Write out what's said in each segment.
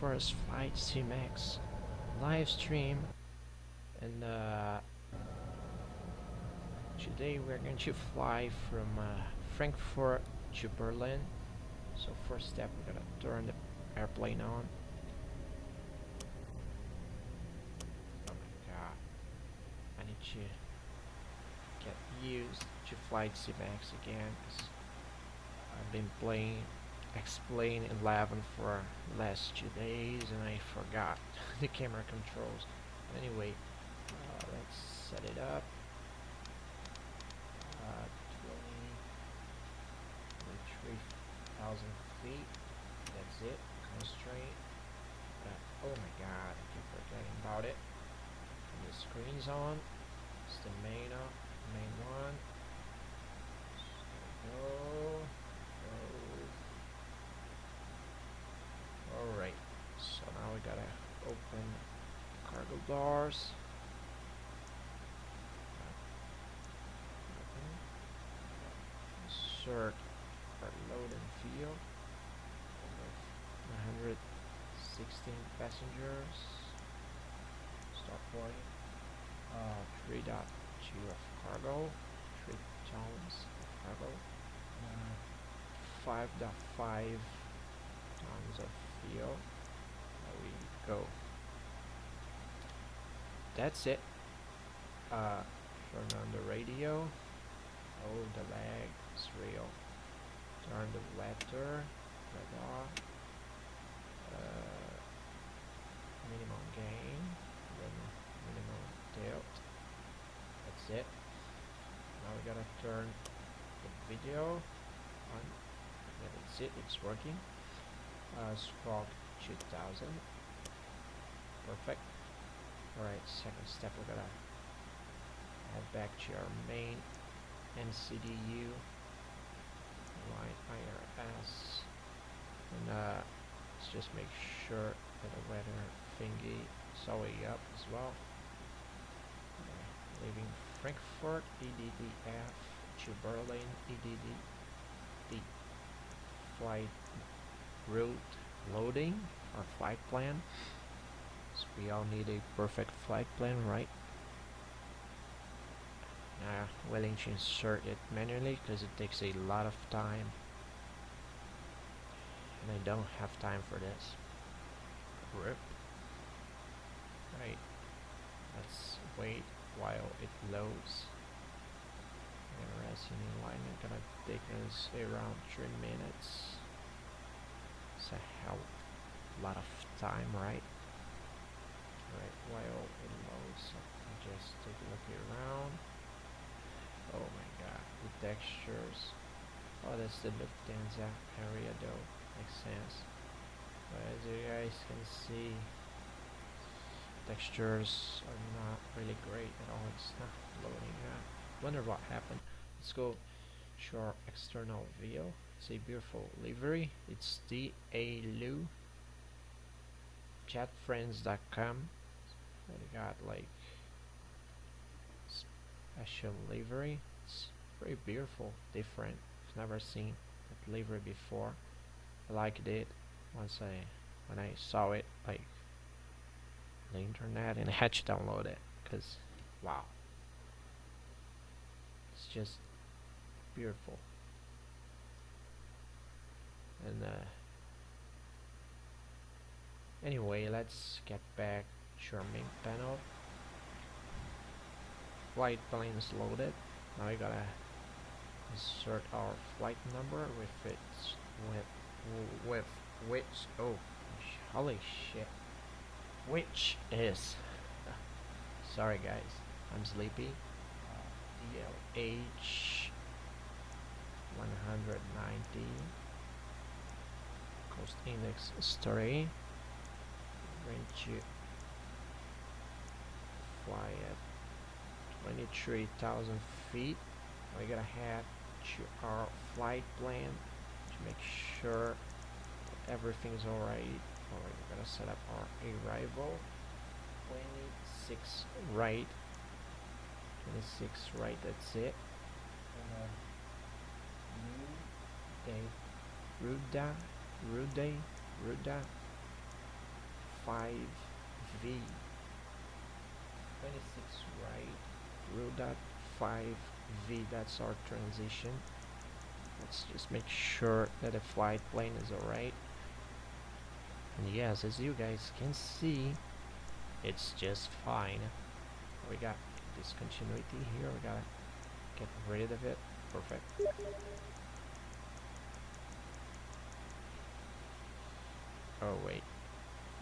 first flight CMAX live stream, and today we're going to fly from Frankfurt to Berlin. So first step, we're gonna turn the airplane on. Oh my god, I need to get used to flight CMAX again, because I've been playing Explain 11 for the last 2 days and I forgot the camera controls. Anyway, let's set it up. 23,000 feet. That's it. Constraint. Oh my god, I keep forgetting about it. And the screen's on. It's the main one. Go. Alright, so now we gotta open cargo doors. Insert our load and field. 116 passengers. Start boarding. 3.2 of cargo. 3 tons of cargo. 5.5 tons of fuel. There we go. That's it. Turn on the radio. Oh, the lag is real. Turn the weather radar. Minimum gain. Then minimum tilt. That's it. Now we gotta turn the video on. Yeah, that's it. It's working. Squawk 2000. Perfect. Alright, second step, we're gonna head back to our main NCDU line IRS, and let's just make sure that the weather thingy is all the way up as well. Leaving Frankfurt EDDF to Berlin EDDT. Flight route loading our flight plan. So we all need a perfect flight plan, right? Willing to insert it manually because it takes a lot of time, and I don't have time for this. Rip. Right. Let's wait while it loads. Resting in alignment gonna take us around 3 minutes. It's a hell lot of time, right? Right, while it loads, I'll just take a look around. Oh my god, the textures. Oh, that's the Lufthansa area though. Makes sense. But as you guys can see, textures are not really great at all. It's not loading up. Wonder what happened. Let's go to our external view. It's a beautiful livery. It's DLH chatfriends.com. They got like special livery. It's very beautiful, different. I've never seen that livery before. I liked it when I saw it like on the internet, and I had to download it because wow, it's just beautiful. And anyway, let's get back to our main panel. Flight plane is loaded. Now we gotta insert our flight number with its with which, oh holy shit, which is sorry guys, I'm sleepy. DLH190 coast index story. Going to fly at 23,000 feet. We're gonna head to our flight plan to make sure that everything's alright. Alright, we're gonna set up our arrival. 26 right. 26 right, that's it. Ruda 5V. 26 right, rule dot 5V, that's our transition. Let's just make sure that the flight plane is alright. And yes, as you guys can see, it's just fine. We got discontinuity here, we gotta get rid of it. Perfect. Oh wait,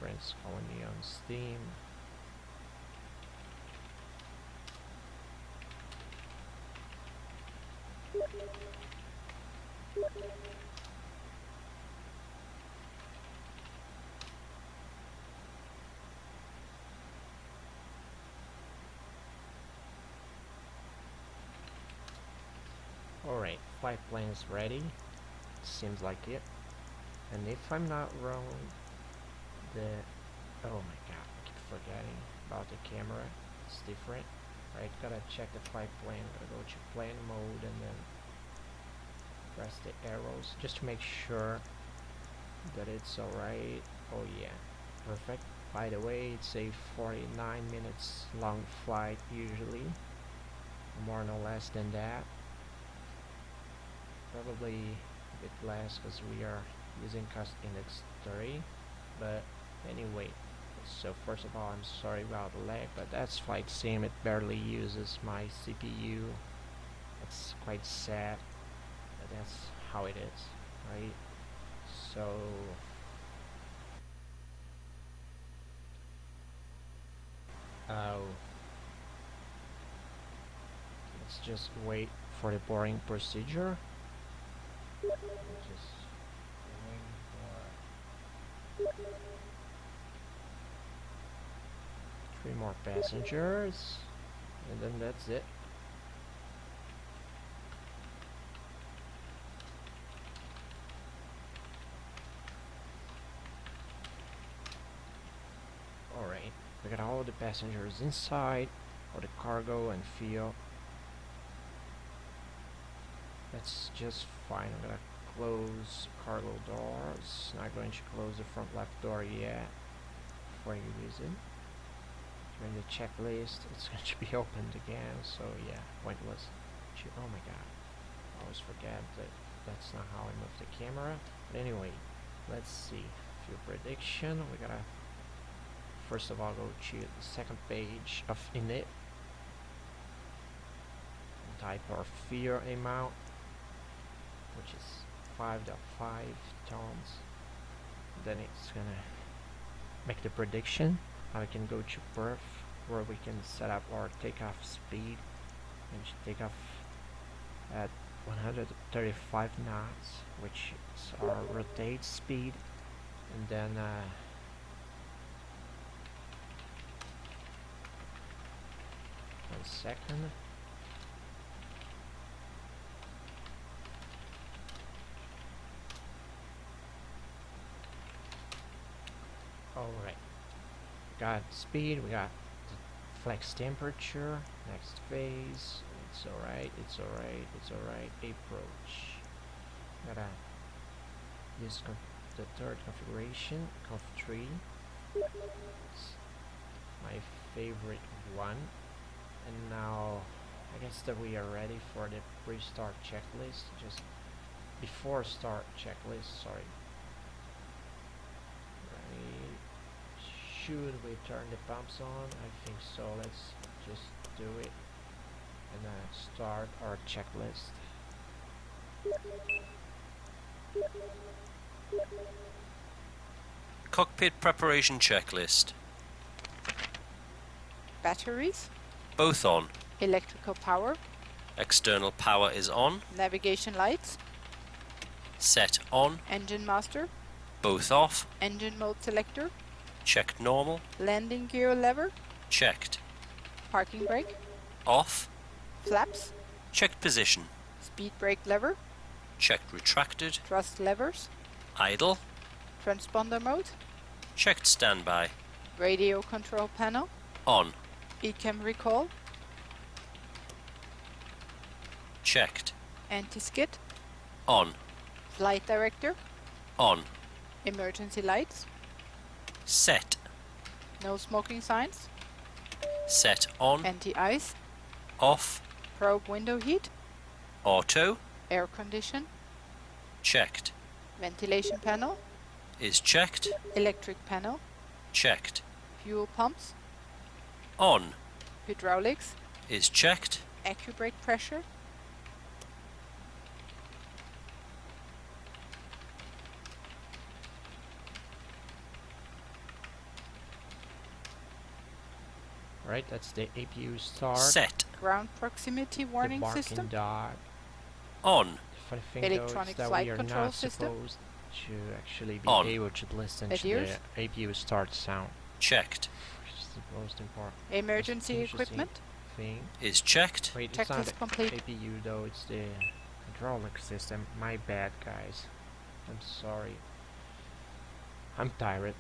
friends calling me on Steam. Alright, flight plane is ready. Seems like it. And if I'm not wrong, oh my god, I keep forgetting about the camera. It's different. Right, gotta check the flight plane, gotta go to plane mode and then press the arrows just to make sure that it's alright. Oh yeah, perfect. By the way, it's a 49 minutes long flight usually, more no less than that. Probably a bit less because we are using cost index 3, but anyway. So first of all, I'm sorry about the lag, but that's flight sim. It barely uses my CPU. It's quite sad, but that's how it is, right? So let's just wait for the boarding procedure. Just waiting for 3 more passengers, and then that's it. Alright, we got all the passengers inside, all the cargo and fuel. That's just fine. I'm gonna close cargo doors. Not going to close the front left door yet before you use it. During the checklist, it's going to be opened again, so yeah, pointless. Oh my god, I always forget that that's not how I move the camera. But anyway, let's see. Fuel prediction. We gotta first of all go to the second page of init. Type our fuel amount, which is 5.5 tons. Then it's gonna make the prediction. Now we can go to perf, where we can set up our takeoff speed, and take off at 135 knots, which is our rotate speed, and then one second. Alright, we got speed, we got the flex temperature, next phase, it's alright, it's alright, it's alright, approach. Gotta use the third configuration, conf3, it's my favorite one. And now, I guess that we are ready for the pre-start checklist, just before start checklist, sorry. Should we turn the pumps on? I think so. Let's just do it and start our checklist. Cockpit preparation checklist. Batteries. Both on. Electrical power. External power is on. Navigation lights. Set on. Engine master. Both off. Engine mode selector. Checked normal. Landing gear lever. Checked. Parking brake. Off. Flaps. Checked position. Speed brake lever. Checked retracted. Thrust levers. Idle. Transponder mode. Checked standby. Radio control panel. On. ECAM recall. Checked. Anti-skid. On. Flight director. On. Emergency lights. Set. No smoking signs. Set on. Anti-ice. Off. Probe window heat. Auto. Air condition. Checked. Ventilation panel. Is checked. Electric panel. Checked. Fuel pumps. On. Hydraulics. Is checked. Accu-brake pressure. Right, that's the APU start. Set. Ground proximity The warning barking system. On. dog. The funny thing Electronic though is that flight we are control not system. supposed to actually be On. able to listen to Adheres. the APU start sound, Checked. which is the most important Emergency interesting equipment. thing. Is checked. Wait, it's not Checklist complete. APU though, it's the hydraulic system. My bad, guys. I'm sorry. I'm tired.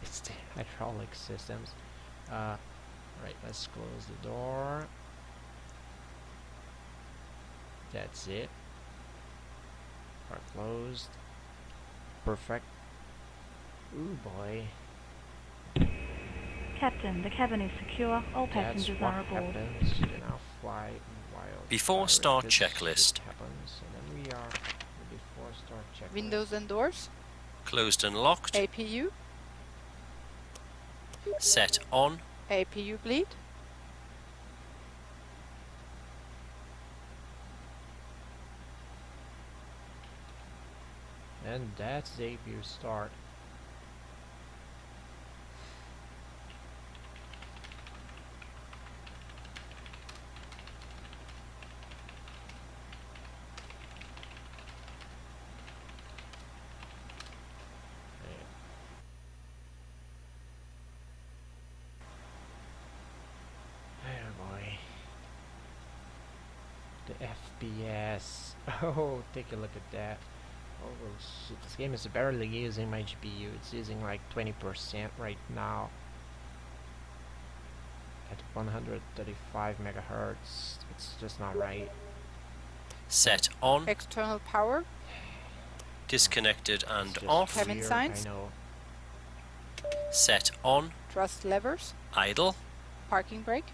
It's the hydraulic systems. Right, let's close the door. That's it. Are closed. Perfect. Ooh boy. Captain, the cabin is secure. All That's passengers what are aboard. happens in our flight while Before start this shit checklist. happens, and then we are the before start checklist. Windows and doors. Closed and locked. APU. Set on. APU bleed. And that's the APU start. Oh boy. The FPS. Oh, take a look at that. Oh shit, this game is barely using my GPU. It's using like 20% right now. At 135 megahertz. It's just not right. Set on. External power. Disconnected It's and just off. Cabin weird, signs? I know. Set on. Thrust levers. Idle. Parking brake.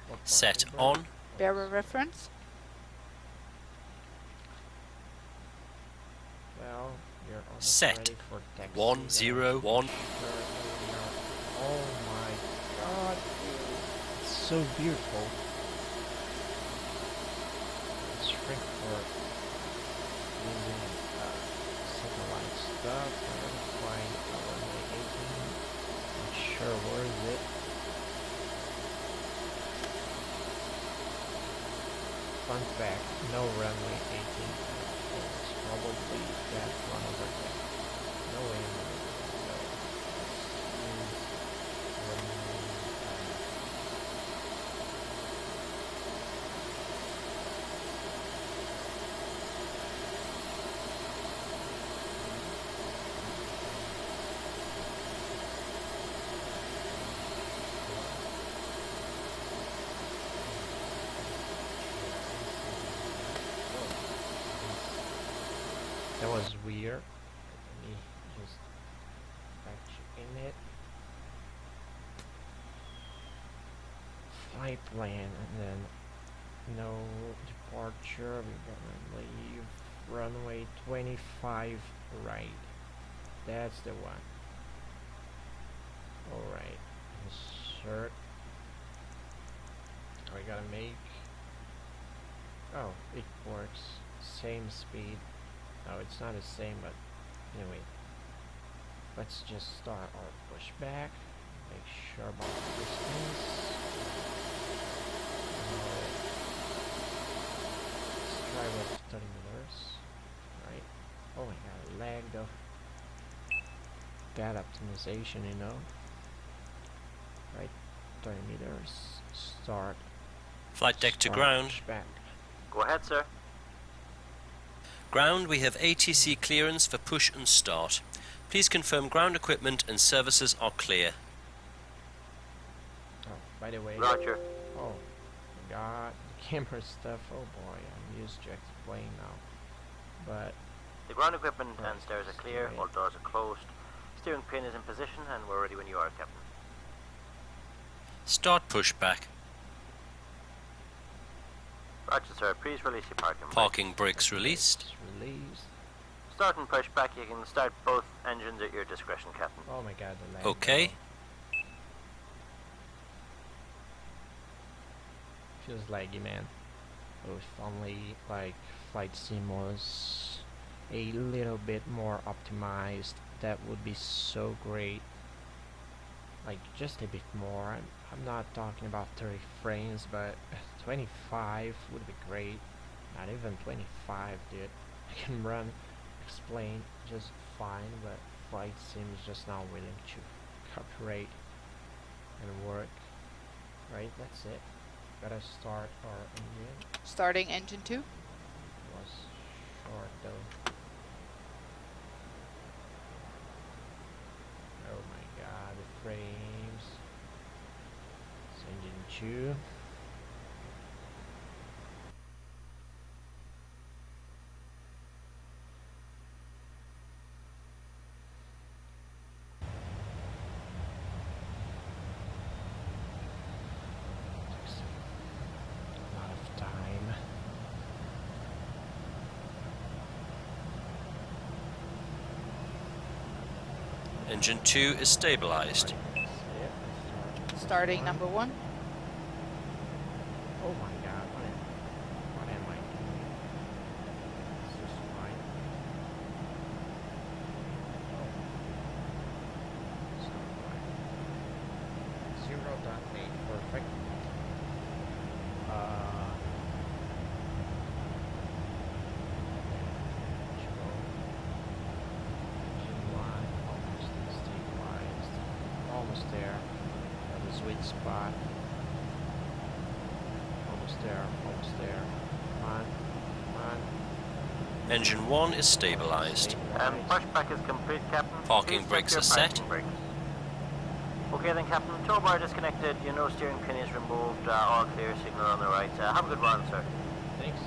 What Set parking brake? on. Bearer reference. Well, you're almost Set. ready for taxi 101. Oh my god, dude. It's so beautiful. It's Frankfurt using satellite stuff. I'm gonna find a runway 18. Not sure where is it. Fun fact, no runway 18. It's probably that one over there. No way in the middle. No. Let's use runway, that was weird. Let me just patch in it. Flight plan and then no departure. We're gonna leave runway 25 right. That's the one. Alright. Insert. We gotta make. Oh, it works. Same speed. No, it's not the same, but anyway. Let's just start our pushback. Make sure about the distance. Let's try with 30 meters. Right. Oh my god, lag though. Bad optimization, you know. Right. 30 meters. Start. Flight deck to Start ground. pushback. Go ahead, sir. Ground, we have ATC clearance for push and start. Please confirm ground equipment and services are clear. Oh, by the way. Roger. Oh, God, camera stuff. Oh boy, I'm used to explain now. But The ground equipment and Right. stairs are clear, Right. all doors are closed. Steering pin is in position and we're ready when you are, Captain. Start pushback. Roger, sir. Please release your parking brakes. Parking brakes released. It's released. Start and pushback. You can start both engines at your discretion, Captain. Oh my god, the lag. Okay. Feels laggy, man. Oh, if only like flight sim was a little bit more optimized, that would be so great. Like just a bit more. I'm not talking about 30 frames, but 25 would be great. Not even 25, dude. I can run, explain just fine, but flight sim is just not willing to cooperate and work. Right, that's it. Gotta start our engine. Starting engine 2. Was short though. Oh my god, the frames. It's engine 2. Takes a lot of time. Engine 2 is stabilized. Right, that's it. Starting number 1. Oh my god, what am I doing? This is fine. Oh. It's not fine. 0.8, perfect. Engine 1, almost stabilized. Almost there. At the sweet spot. Almost there, almost there. Come on, come on. Engine 1 is stabilized. Pushback is complete, Captain. Parking Please brakes check are your set. parking brakes. Okay then, Captain. Tow bar disconnected. Your nose steering pin is removed. All clear signal on the right. Have a good run, sir. Thanks.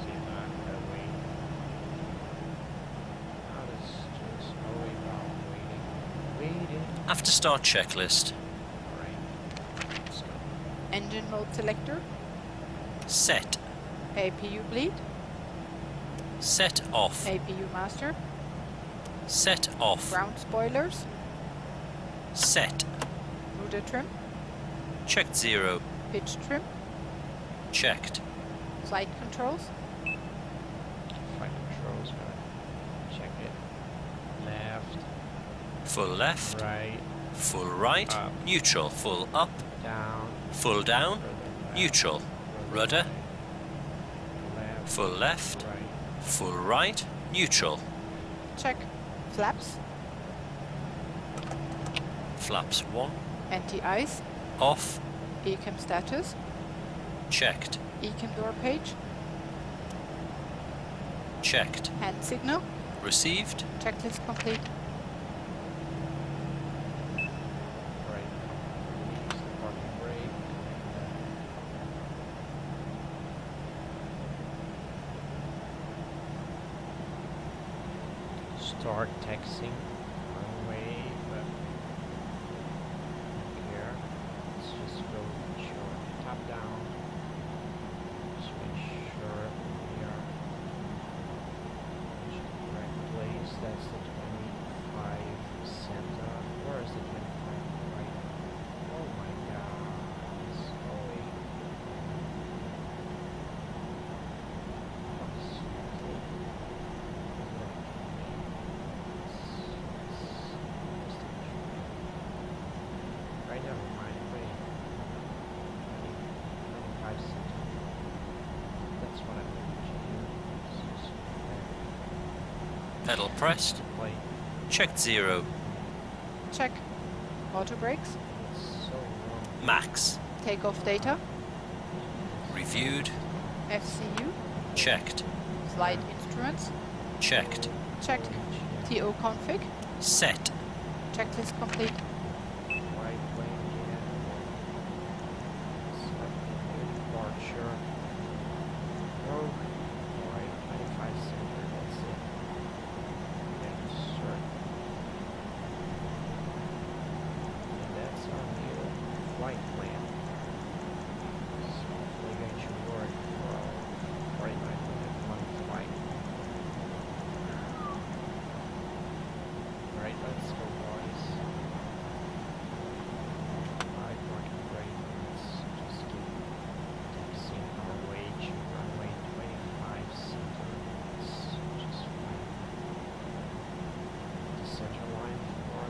See if I gotta wait. Now it's just always about waiting. After start checklist. Alright. Let's go. Engine mode selector. Set. APU bleed. Set off. APU master. Set off. Ground spoilers. Set. Rudder trim. Checked 0. Pitch trim. Checked. Flight controls. Flight controls, gotta check it. Left, Full left. right, Full right. Up. Neutral. Full up. down, Full down. further left, Neutral. further Rudder. right, left, Full left. right, Full right. Neutral. Check. Flaps. Flaps 1. Anti-ice. Off. Ecam status. Checked. Ecam door page. Checked. Hand signal. Received. Checklist complete. right. Release the parking brake. Start texting. Wrong way, but here. Let's just go short top down. Just make sure we are in the correct place. That's the 25 center. Where is the 25? Right. Oh my god. It's going. Right, never mind. Wait. 25 center. That's what I'm going to do. Pedal pressed. Play. Checked 0. Check. Auto brakes. It's so wrong. Max. Takeoff data. Reviewed. FCU. Checked. Flight instruments. Checked. Checked. TO config. Set. Checklist complete. Right plane again. Departure. Oh, alright, 25 center, that's it. Insert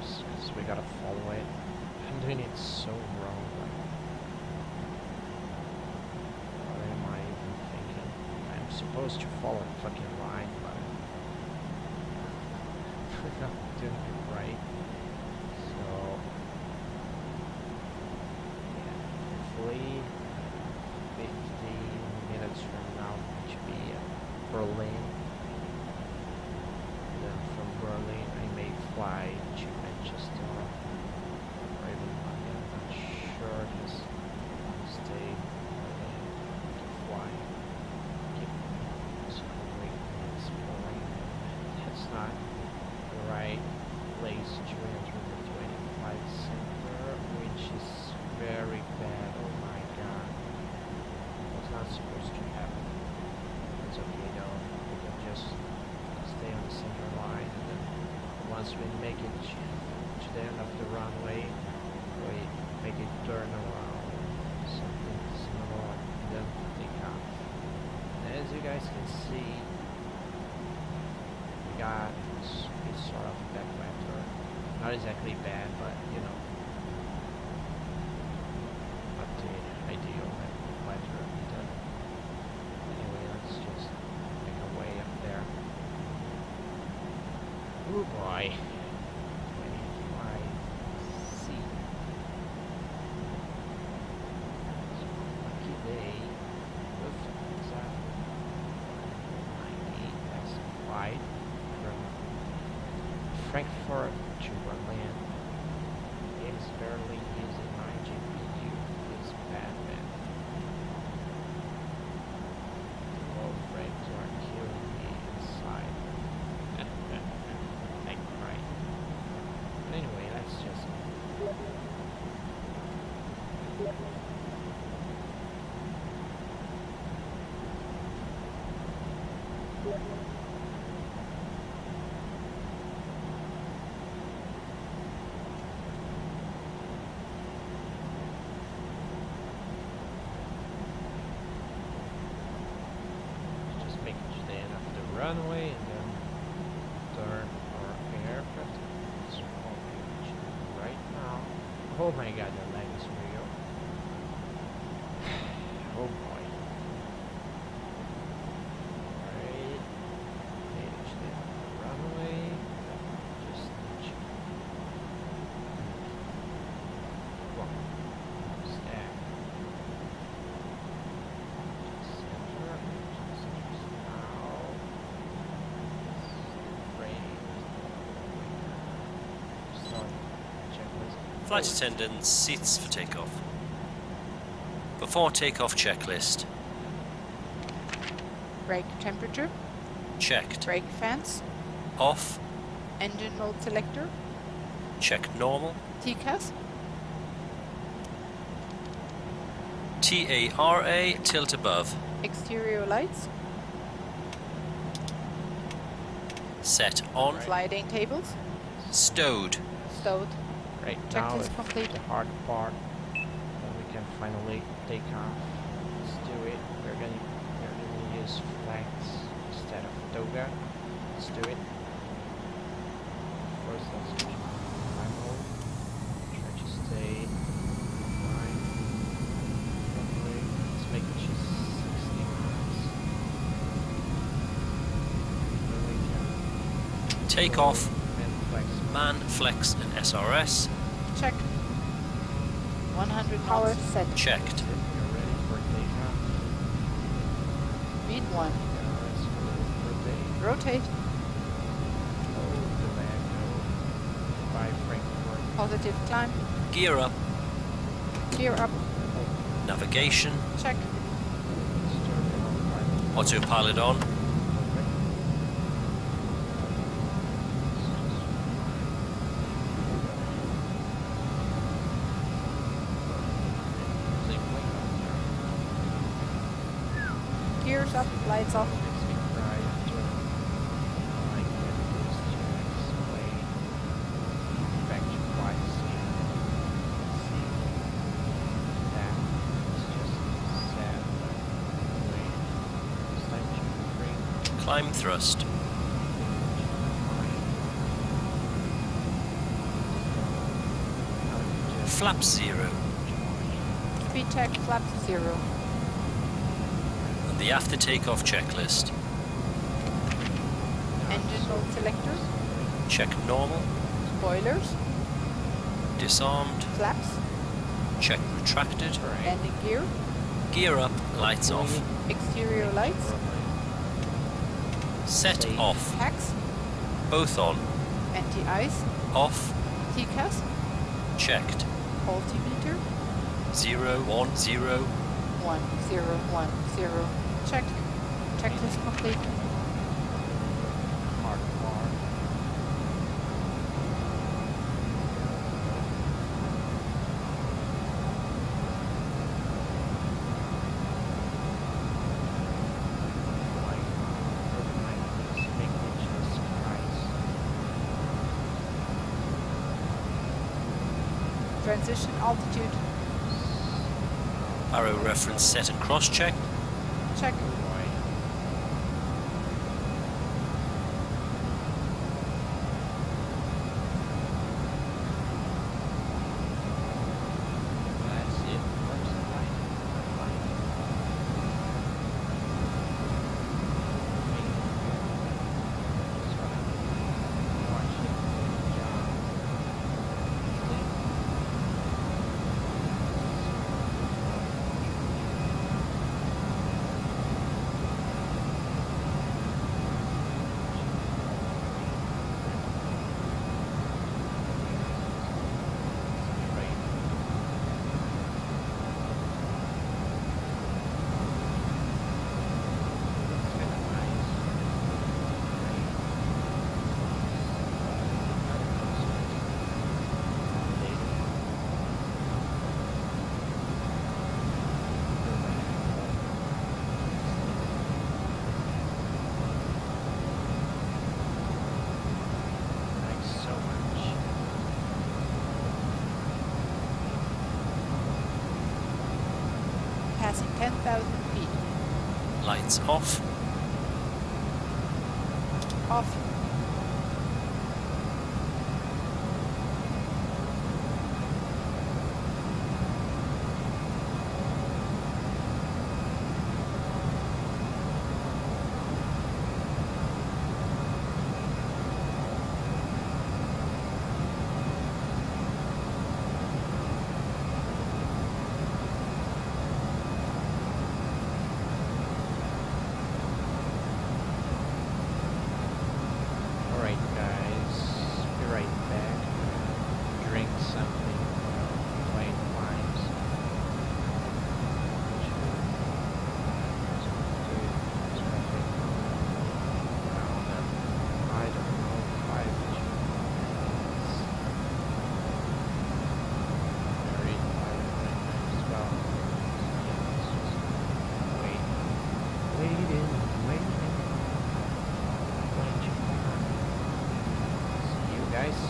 course, because we gotta follow it. I'm doing it so wrong. Like, what am I even thinking? I'm supposed to follow the fucking line, but I'm not doing it right. So, yeah, hopefully 15 minutes from now it should be Berlin. And then from Berlin I may fly to Manchester or even London. I'm not sure. Just stay in Berlin to fly. Keep exploring and exploring. That's not the right place to enter the 25 center, which is very bad. Oh my god. That's not supposed to happen. It's okay though. We can just stay on the center line, and then once we make it to the end of the runway, we make it turn around, something similar, and then take off. And as you guys can see, we got a sort of bad weather. Not exactly bad, but you know, not the ideal weather. Anyway, let's just make our way up there. Oh boy. 25C. So, lucky day. Lufthansa 190. That's a flight from Frankfurt to Berlin. It's barely using my GPU. It's bad, man. The low frames are killing me inside. I cry. But anyway, let's just make it to the end of the runway and then turn our aircraft. So right now, oh my god, the lag is real. Oh boy. Right, made it to the end of the runway. Just need to stack. Flight attendants, seats for takeoff. Before takeoff checklist. Brake temperature. Checked. Brake fans. Off. Engine mode selector. Check normal. TCAS. TARA, tilt above. Exterior lights. Set on. Sliding tables. Stowed. Stowed. Right now Checklist is complete. the hard part. Then we can finally take off. Let's do it. We're gonna use flags instead of toga. Let's do it. First, let's switch climb mode. Try to stay line. Lovely. Let's make it just 60 miles. Then we can Take go off. and flex. Man, flex and SRS. Check. 100 power set. Checked. You're ready for takeoff. Speed 1. Let's go for day. Rotate. Oh, the lag, no. By Frankfurt. Positive climb. Gear up. Gear up. Navigation. Check. Let's turn it on. Autopilot on. Perfect. Gears up. Lights off. Climb thrust. Flaps 0. Speed check, flaps 0. And the after takeoff checklist. Engine mode selector, Check normal. spoilers, Disarmed. flaps, Check retracted. landing gear, Gear up. Lights off. exterior lights, Set Safe. off. tax, Both on. anti-ice, Off. TCAS, Checked. altimeter, 0, 1, 0. 1, 0, 1, 0. Check. Checklist complete. Hard bar. Transition altitude. Arrow reference set and cross check. Check. That's it. Works fine. Fine. Just wanna watch it. Thanks so much. Passing 10,000 feet. Lights off. Off. Alright guys, be right back. Drink something while plane climbs. I don't know, 5 Very as well. Waiting. See you guys.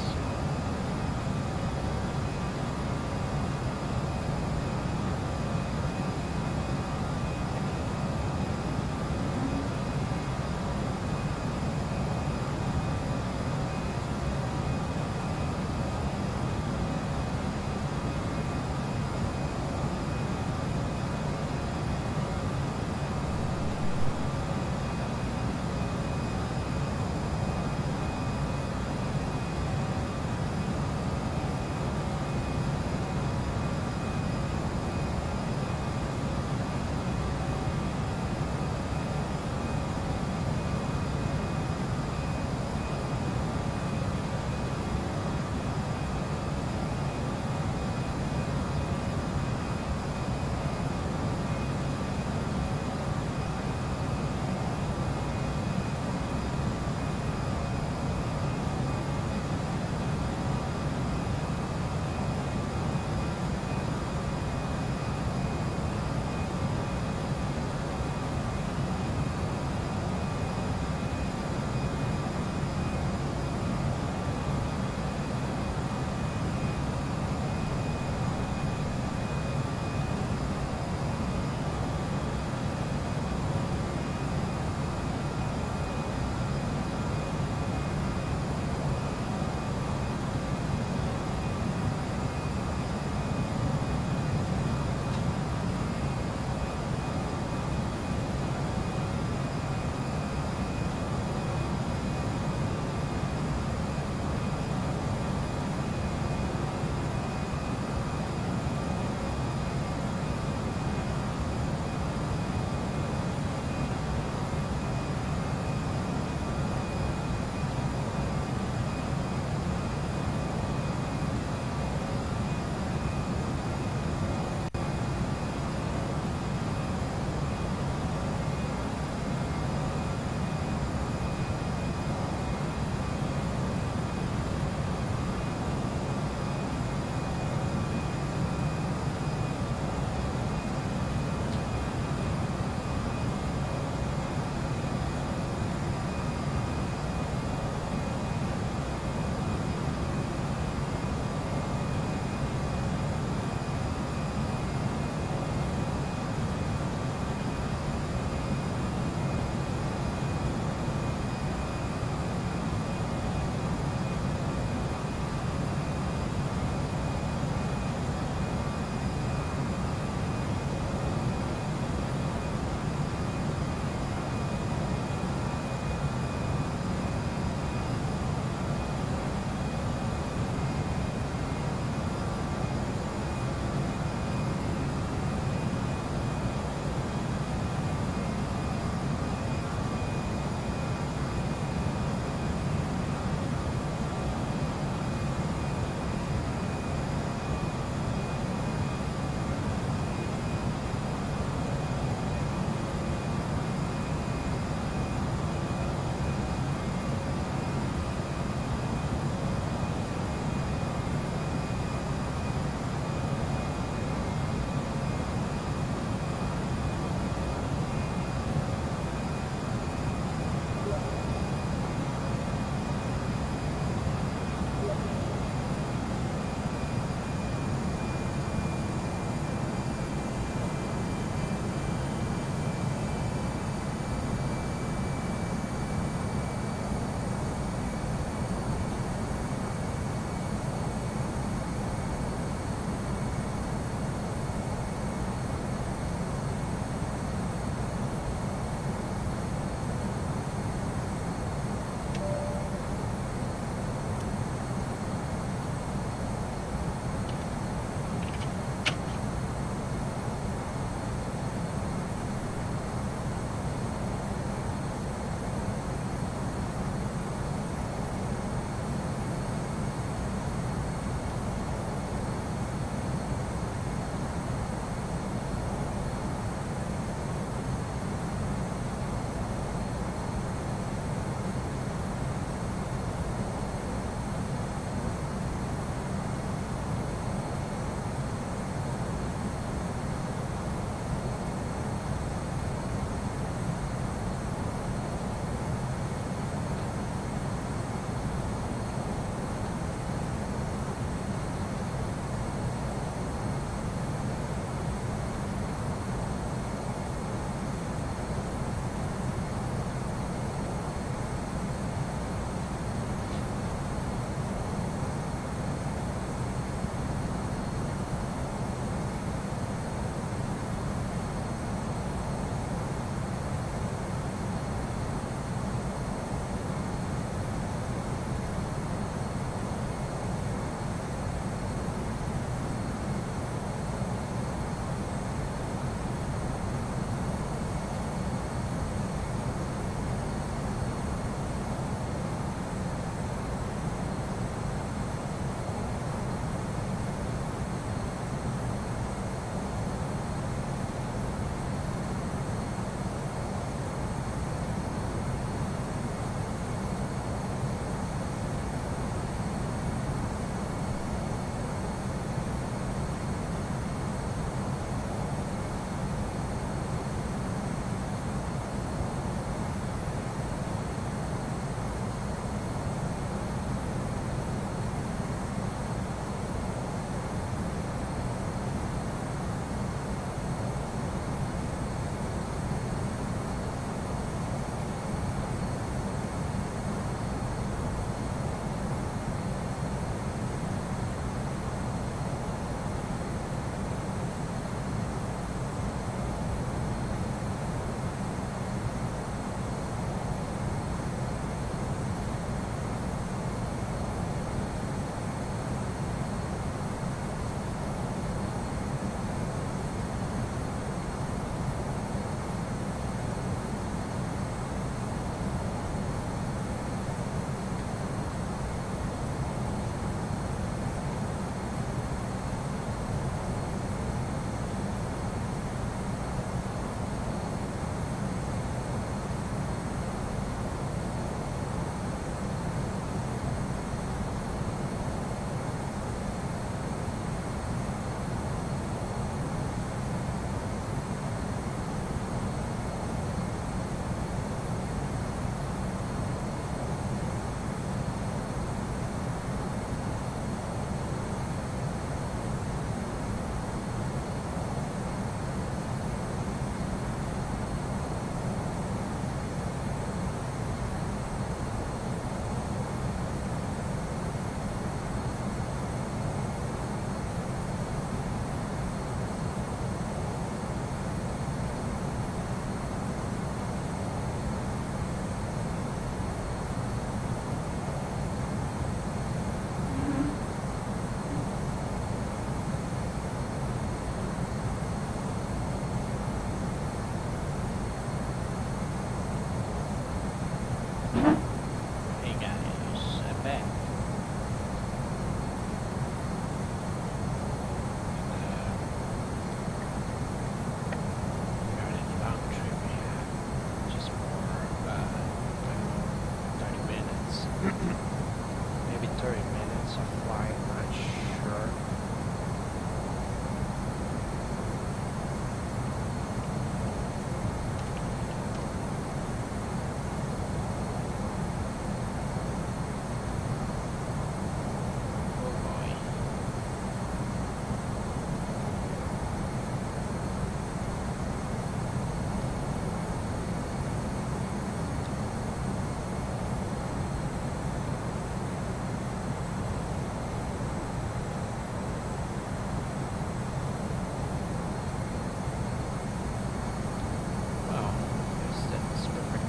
30 minutes of flight, not sure.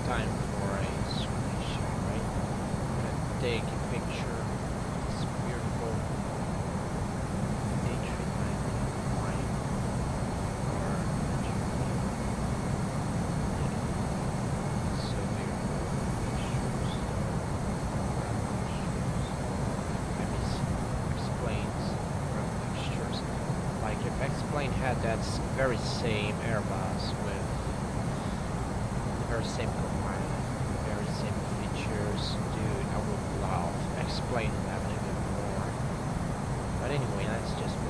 Time for a screen shot, right? And take a picture of this beautiful A319 flying or so beautiful pictures. X-planes from pictures. Like if X-plane had that very same Airbus with very same profile, very same features, dude, I would love explain that a little bit more. But anyway, let's just move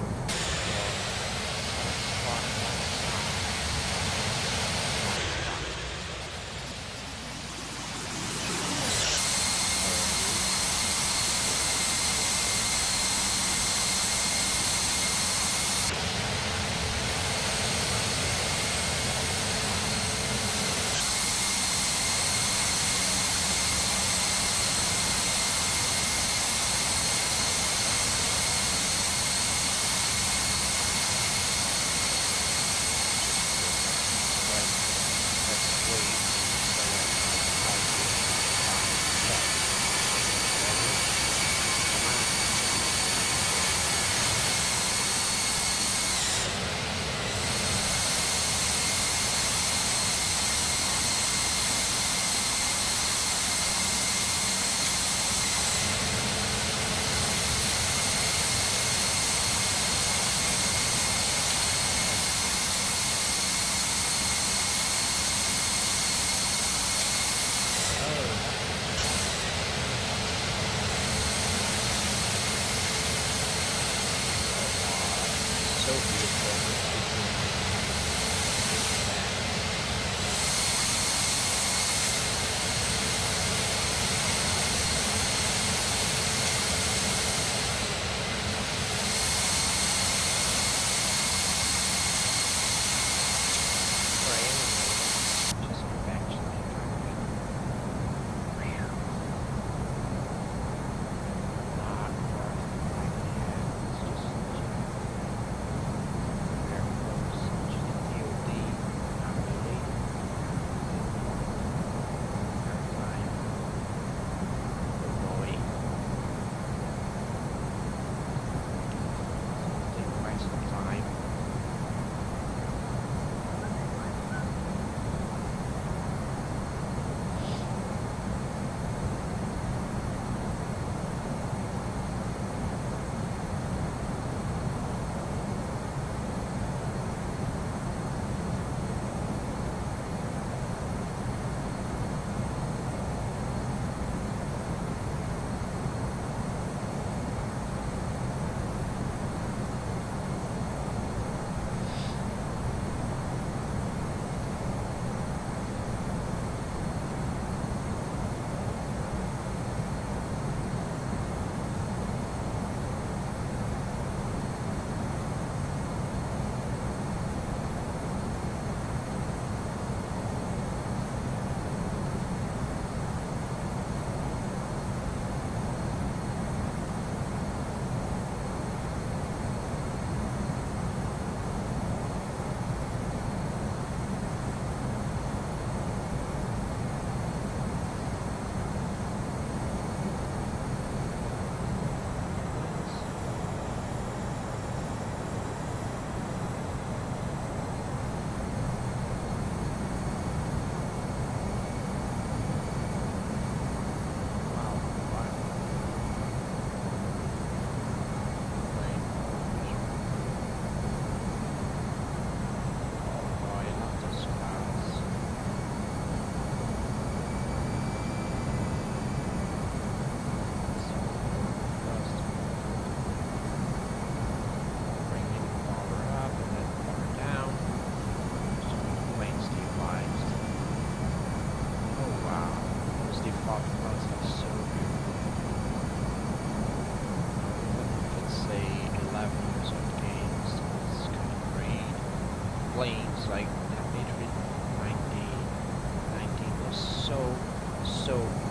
planes like the A319 was so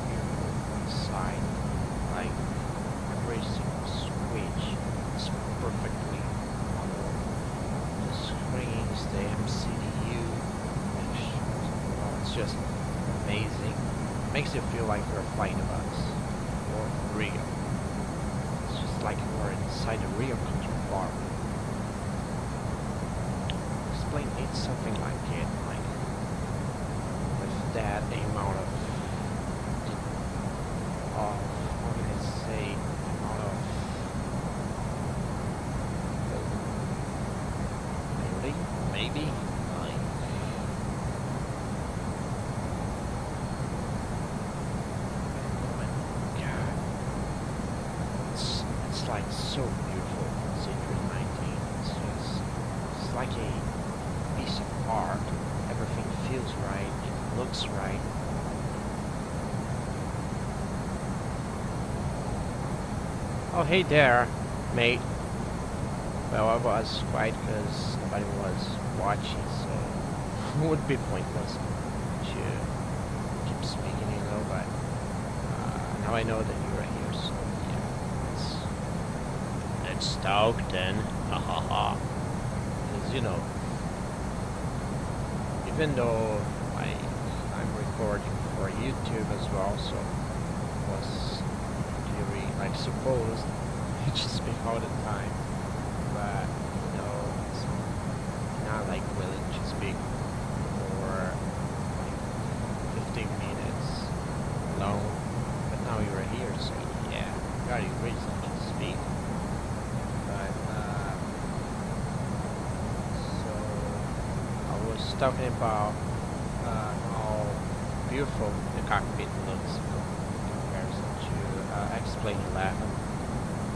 beautiful inside. Like every single switch is perfectly modeled. The screens, the MCDU, it's just amazing. It makes you feel like you're flying a bus or real. It's just like you're inside a real control bar. Explain needs something like it, like with that amount of how can I say, amount of building, maybe, like oh my god, it's like so beautiful. It's A319. It's like a piece of art. Everything feels right. It looks right. Oh, hey there, mate. Well, I was quiet because nobody was watching, so it would be pointless to keep speaking, you know, but now I know that you're here, so yeah, let's talk then. Ha ha ha. Because, you know, even though I'm recording for YouTube as well, so it was like supposed to just speak all the time, but you know, it's not like willing to speak for like 15 minutes long. But now you're here, so yeah, got a reason to speak. But so I was talking about how beautiful the cockpit looks in comparison to X-Plane 11.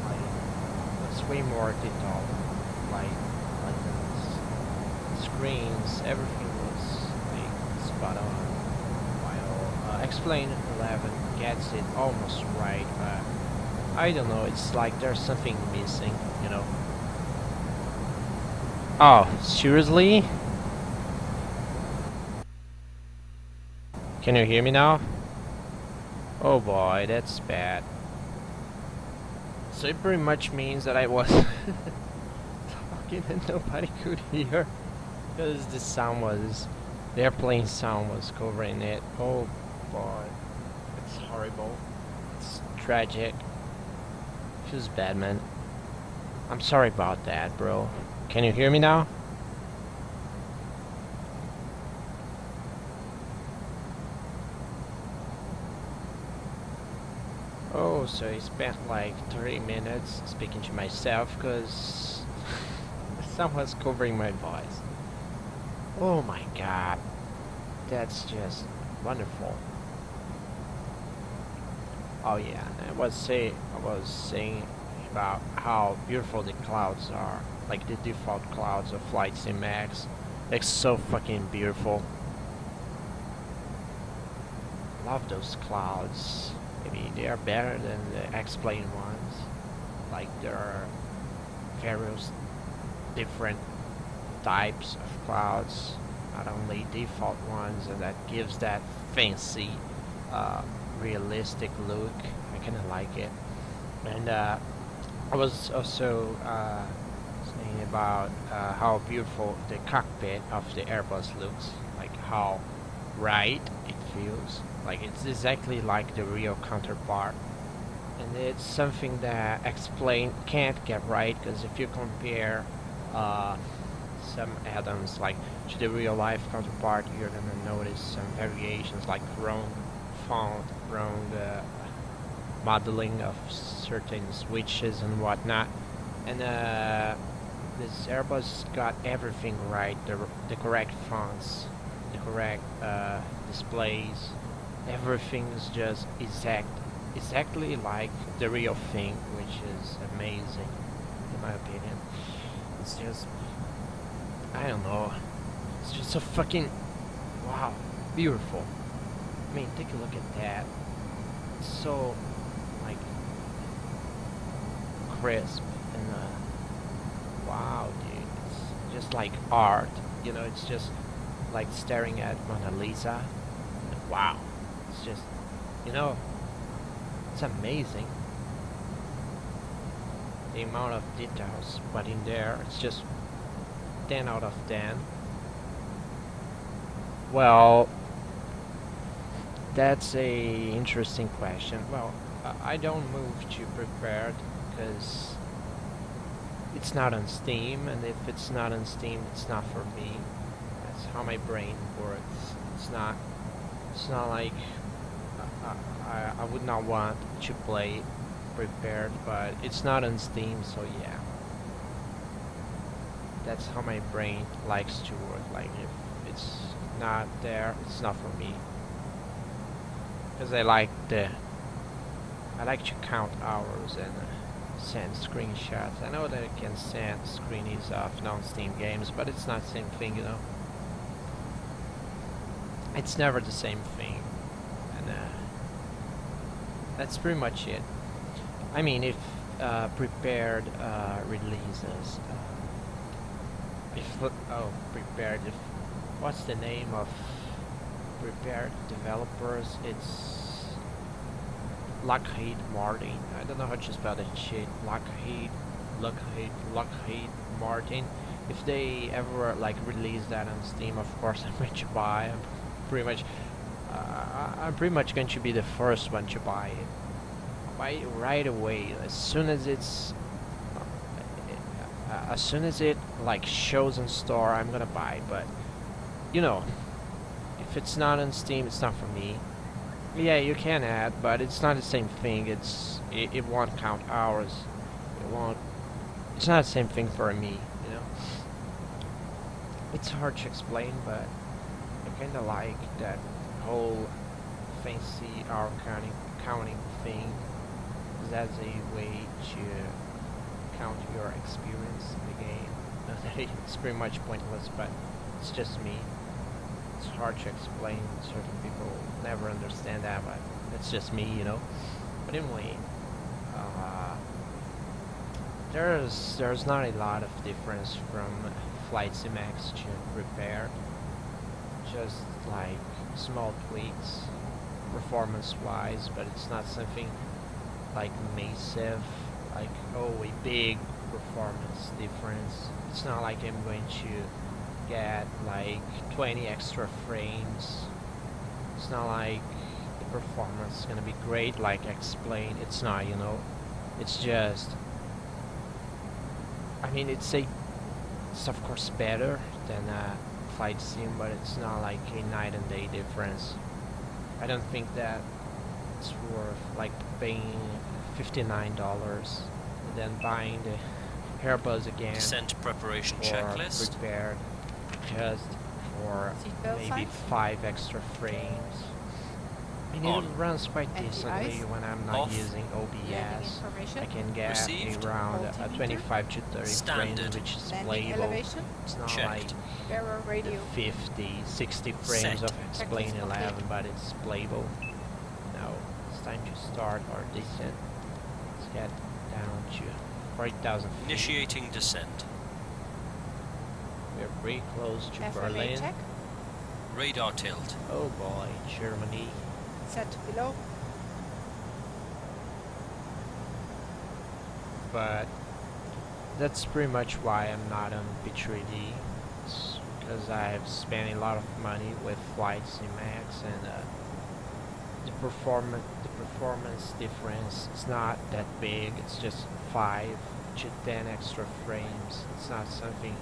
Like, it's way more detailed. Like the screens, everything was like spot on. While X-Plane 11 gets it almost right, but I don't know. It's like there's something missing, you know. Oh, seriously? Can you hear me now? Oh boy, that's bad. So it pretty much means that I was talking and nobody could hear because the airplane sound was covering it. Oh boy, it's horrible. It's tragic. Feels bad, man. I'm sorry about that, bro. Can you hear me now? Oh, so I spent like 3 minutes speaking to myself because someone's covering my voice. Oh my god, that's just wonderful. Oh yeah, I was saying about how beautiful the clouds are, like the default clouds of Flight Sim Max. It's so fucking beautiful. Love those clouds. Maybe they are better than the X-Plane ones. Like there are various different types of clouds, not only default ones, and that gives that fancy, realistic look. I kind of like it. And I was also saying about how beautiful the cockpit of the Airbus looks, like how right it feels. Like it's exactly like the real counterpart, and it's something that X-Plane can't get right, because if you compare some add-ons like to the real life counterpart, you're gonna notice some variations like wrong font, wrong modeling of certain switches and whatnot. And this Airbus got everything right, the correct fonts, the correct displays. Everything is just exactly like the real thing, which is amazing, in my opinion. It's just, I don't know, it's just so fucking, wow, beautiful. I mean, take a look at that. It's so, like, crisp and, wow, dude, it's just like art You know, it's just like staring at Mona Lisa. Wow, it's just, you know, it's amazing. The amount of details put in there, it's just 10 out of 10. Well, that's a interesting question. Well, I don't move too prepared because it's not on Steam, and if it's not on Steam, it's not for me. That's how my brain works. It's not like I would not want to play prepared, but it's not on Steam, so yeah. That's how my brain likes to work. Like, if it's not there, it's not for me. Because I like to count hours and send screenshots. I know that I can send screenies of non-Steam games, but it's not the same thing, you know. It's never the same thing, and that's pretty much it. I mean, if prepared releases, what's the name of prepared developers? It's Lockheed Martin. I don't know how to spell that shit. Lockheed Martin. If they ever like release that on Steam, of course I'm going to buy. I'm pretty much going to be the first one to buy it. Buy it right away as soon as it like shows in store. I'm gonna buy. But you know, if it's not on Steam, it's not for me. Yeah, you can add, but it's not the same thing. It won't count hours. It's not the same thing for me, you know. It's hard to explain, but I kinda like that whole fancy hour counting thing. That's a way to count your experience in the game. It's pretty much pointless, but it's just me. It's hard to explain. Certain people never understand that, but it's just me, you know. But anyway, there's not a lot of difference from Flight Sim-X to Prepared. Just like small tweaks, performance-wise, but it's not something like massive, like a big performance difference. It's not like I'm going to get like 20 extra frames. It's not like the performance is gonna be great like Explain. It's not, you know. It's just, I mean, it's of course better than Flight Sim, but it's not like a night and day difference. I don't think that it's worth like paying $59 and then buying the Airbus again. Descent preparation or checklist. Prepared just for Seatbelt maybe sign? 5 extra frames. I mean, On. it runs quite And the decently ice? when I'm not Off. using Landing OBS. information. I can get Received. around Altimeter. 25 to 30 Standard. frames, which is Landing playable. elevation. It's not Checked. like Error the radio. 50, 60 frames Set. of Explain Checklist 11, complete. but it's playable. Now it's time to start our descent. Let's get down to 40,000 feet. Initiating descent. We're pretty close to FMA Berlin. check. Radar tilt. Oh boy, Germany. Set below. But that's pretty much why I'm not on P3D. It's because I've spent a lot of money with Flight Sim-X, and the performance difference is not that big. It's just 5 to 10 extra frames. It's not something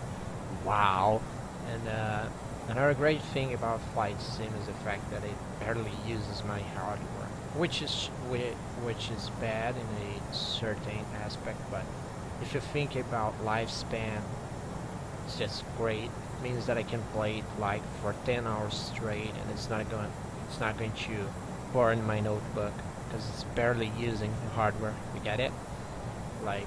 wow. And another great thing about Flight Sim is the fact that it barely uses my hardware, which is bad in a certain aspect. But if you think about lifespan, it's just great. It means that I can play it like for 10 hours straight, and it's not going to burn my notebook because it's barely using the hardware. You get it? Like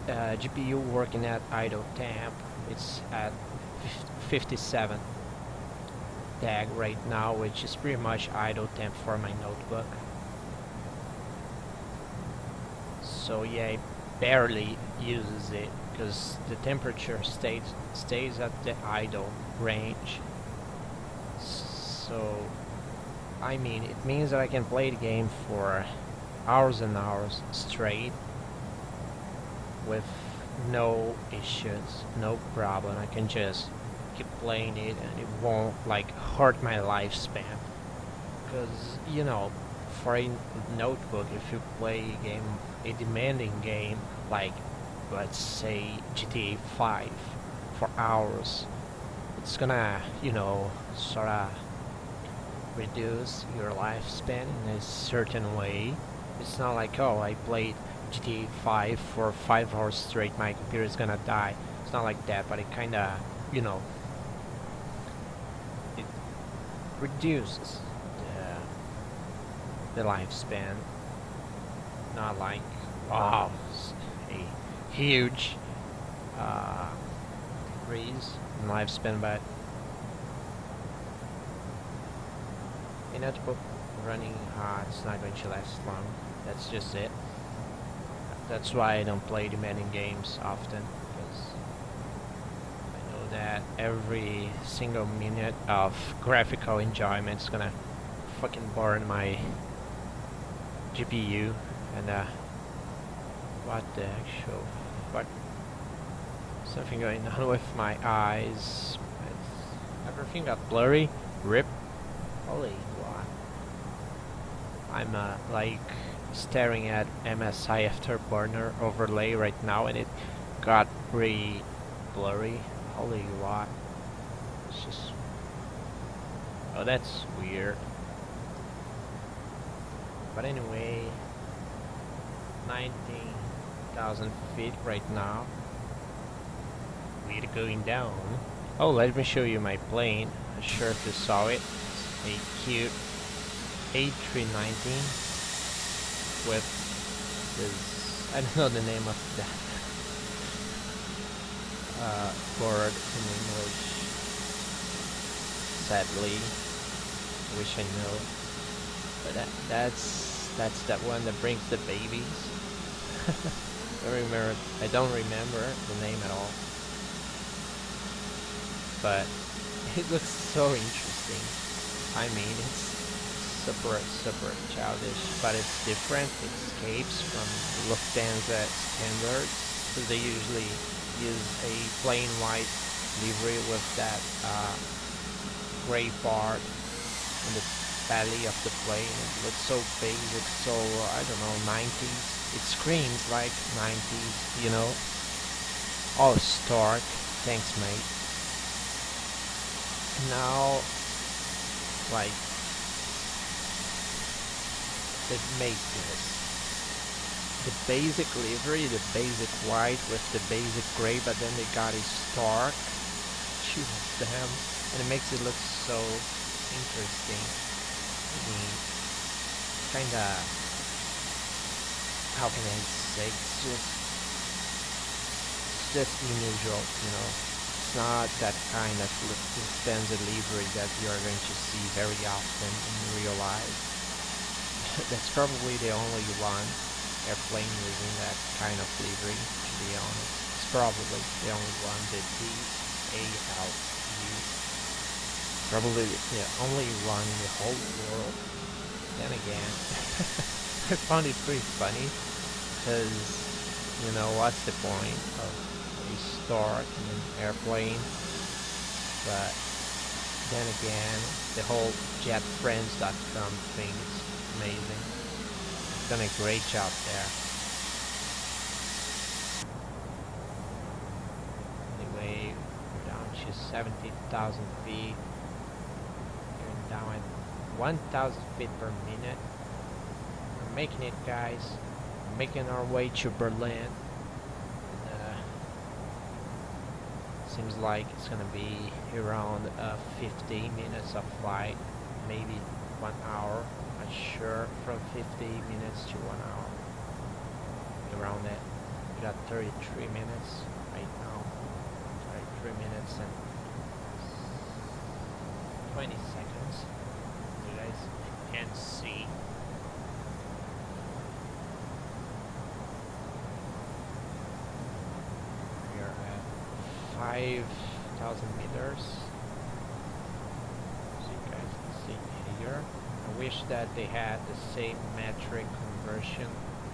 GPU working at idle temp, it's at 57 tag right now, which is pretty much idle temp for my notebook. So yeah, barely uses it because the temperature stays at the idle range. So I mean, it means that I can play the game for hours and hours straight with no issues, no problem. I can just keep playing it and it won't like hurt my lifespan. Because, you know, for a notebook, if you play a game, a demanding game like, let's say, GTA 5 for hours, it's gonna, you know, sorta reduce your lifespan in a certain way. It's not like, oh, I played GTA 5 for 5 hours straight, my computer is gonna die. It's not like that, but it kinda, you know, it reduces the lifespan. Not like, wow, a huge decrease in lifespan, but a notebook running hot, it's not going to last long. That's just it. That's why I don't play demanding games often, because I know that every single minute of graphical enjoyment is gonna fucking burn my GPU. And what the actual fuck? Something going on with my eyes. Everything got blurry. Rip. Holy what? I'm like staring at MSI Afterburner overlay right now, and it got pretty blurry. Holy what? It's just, oh, that's weird. But anyway, 19,000 feet right now. We're going down. Oh, let me show you my plane. I'm sure if you saw it. A cute A319 with this, I don't know the name of that board in English. Sadly, wish I know. But that's that one that brings the babies. I don't remember the name at all. But it looks so interesting. I mean, it's super childish, but it's different. It escapes from Lufthansa standards, because they usually use a plain white livery with that gray part in the belly of the plane. It looks so basic, so I don't know, 90s. It screams like 90s, you know. Oh, Stark, thanks, mate. Now, like, they made this. The basic livery, the basic white with the basic gray, but then they got a Stark. Two of them, and it makes it look so interesting. I mean, kinda, how can I say, it's just unusual, you know. It's not that kind of Lufthansa livery that you are going to see very often in real life. That's probably the only one airplane using that kind of livery, to be honest. It's probably the only one, the DLH190. Probably the only one in the whole world. Then again, I found it pretty funny, because, you know, what's the point of a Stark in an airplane? But then again, the whole jetfriends.com thing is amazing. It's done a great job there. Anyway, we're down to 70,000 feet. Going down at 1,000 feet per minute. We're making it, guys. We're making our way to Berlin. Seems like it's gonna be around 50 minutes of flight, maybe 1 hour. Not sure, from 50 minutes to 1 hour. Around that. We got 33 minutes right now. 33 minutes and 20 seconds. You guys can't see. 5,000 meters. So you guys can see here. I wish that they had the same metric conversion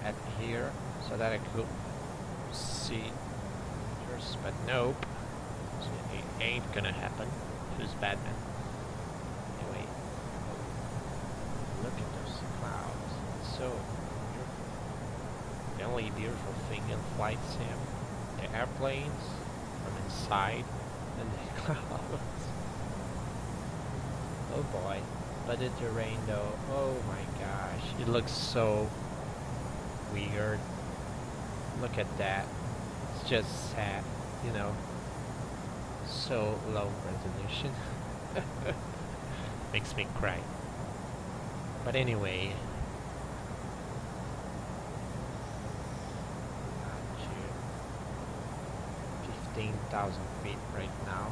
at here so that I could see meters, but nope. So it ain't gonna happen. Who's Batman? Anyway, look at those clouds. It's so beautiful. The only beautiful thing in flight sim, the airplanes from inside and the clouds. Oh boy. But the terrain though, oh my gosh, it looks so weird. Look at that. It's just sad, you know. So low resolution. Makes me cry. But anyway. 15,000 feet right now.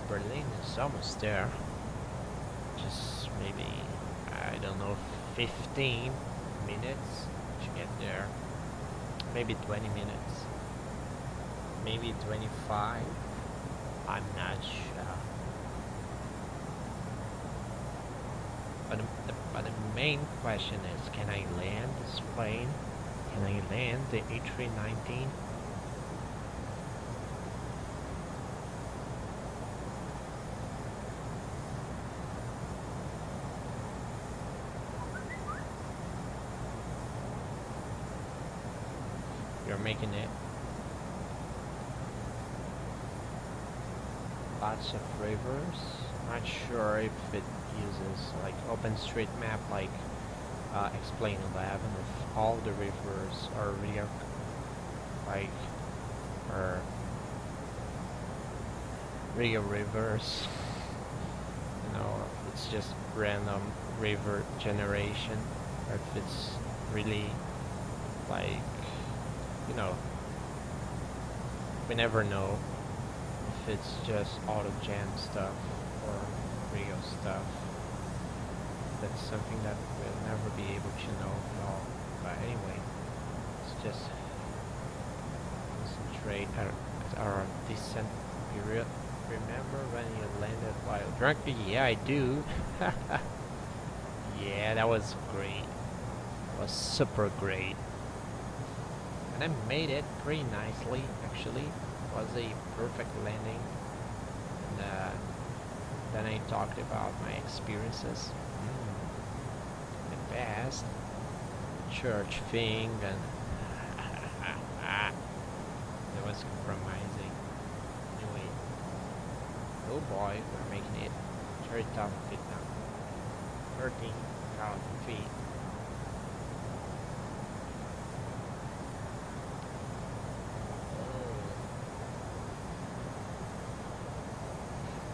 Berlin is almost there. Just maybe, I don't know, 15 minutes to get there. Maybe 20 minutes. Maybe 25. I'm not sure. But the main question is, can I land this plane? Can I land the A319? You're making it. Lots of rivers. Not sure if it uses like OpenStreetMap, like Explain 11, if all the rivers are real, like, are real rivers. You know, it's just random river generation, or if it's really like, you know, we never know if it's just auto-gen stuff or real stuff. That's something that we'll never be able to know at all. But anyway, let's just concentrate at our descent period. Remember when you landed while drunk? Yeah, I do. Yeah, that was great. It was super great. And I made it pretty nicely, actually. It was a perfect landing. And then I talked about my experiences. The past church thing, and it was compromising. Anyway, oh boy, we're making it 30,000 feet now. 13,000 feet.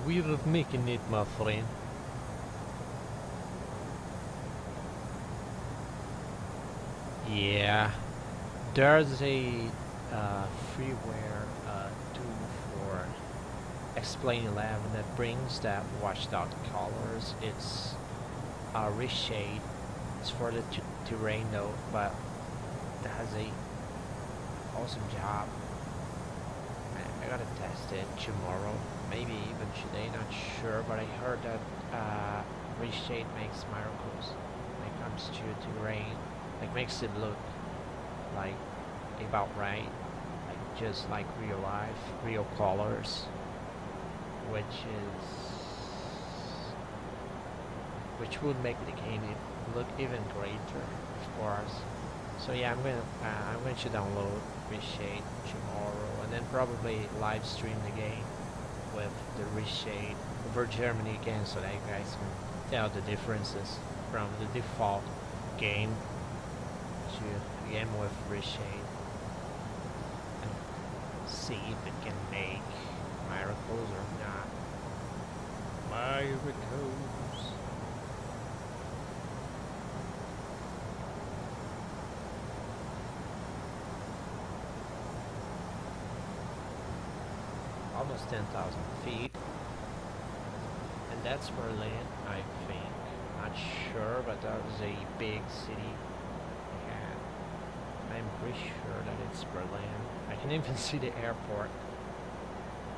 We're making it, my friend. Yeah, there's a freeware tool for Explain 11 that brings that washed out colors. It's a reshade. It's for the terrain though, but it has a awesome job. I gotta test it tomorrow, maybe even today, not sure, but I heard that reshade makes miracles when it comes to terrain. Like, makes it look like about right, like just like real life, real colors, which would make the game look even greater, of course. So yeah, I'm going to download Reshade tomorrow, and then probably live stream the game with the Reshade over Germany again, so that you guys can tell the differences from the default game to a game with Reshade, and see if it can make miracles or not. Miracles. Almost 10,000 feet, and that's Berlin, I think. Not sure, but that was a big city. And I'm pretty sure that it's Berlin. I can even see the airport.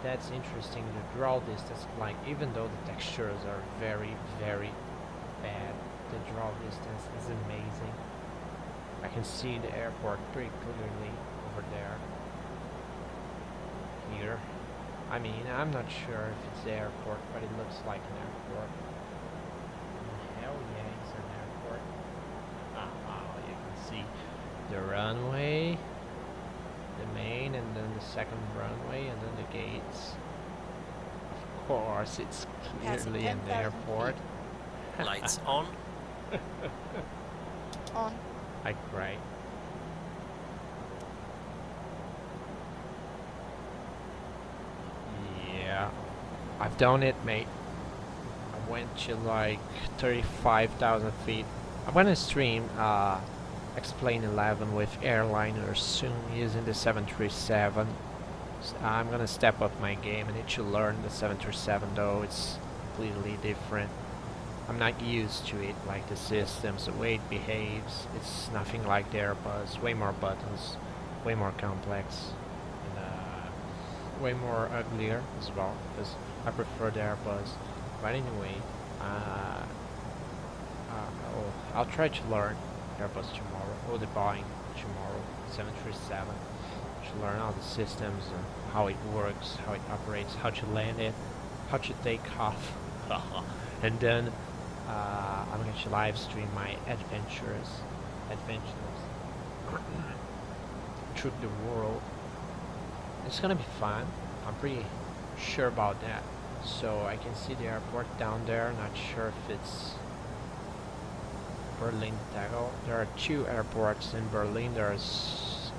That's interesting. The draw distance, like even though the textures are very, very bad, the draw distance is amazing. I can see the airport pretty clearly over there. Here. I mean, I'm not sure if it's the airport, but it looks like an airport. Hell yeah, it's an airport. You can see the runway, the main, and then the second runway, and then the gates. Of course, it's clearly an airport. Lights on. On. Like, right. Yeah, I've done it, mate. I went to like 35,000 feet. I'm gonna stream Explain 11 with airliners soon using the 737. I'm gonna step up my game. I need to learn the 737 though. It's completely different. I'm not used to it, like the systems, the way it behaves. It's nothing like the Airbus. Way more buttons, way more complex, and way more uglier as well, because I prefer the Airbus. But anyway, I'll try to learn Airbus tomorrow, or the Boeing tomorrow, 737, to learn all the systems and how it works, how it operates, how to land it, how to take off, and then I'm going to live stream my adventures through the world. It's gonna be fun. I'm pretty sure about that. So I can see the airport down there. Not sure if it's Berlin-Tegel. There are two airports in Berlin. There's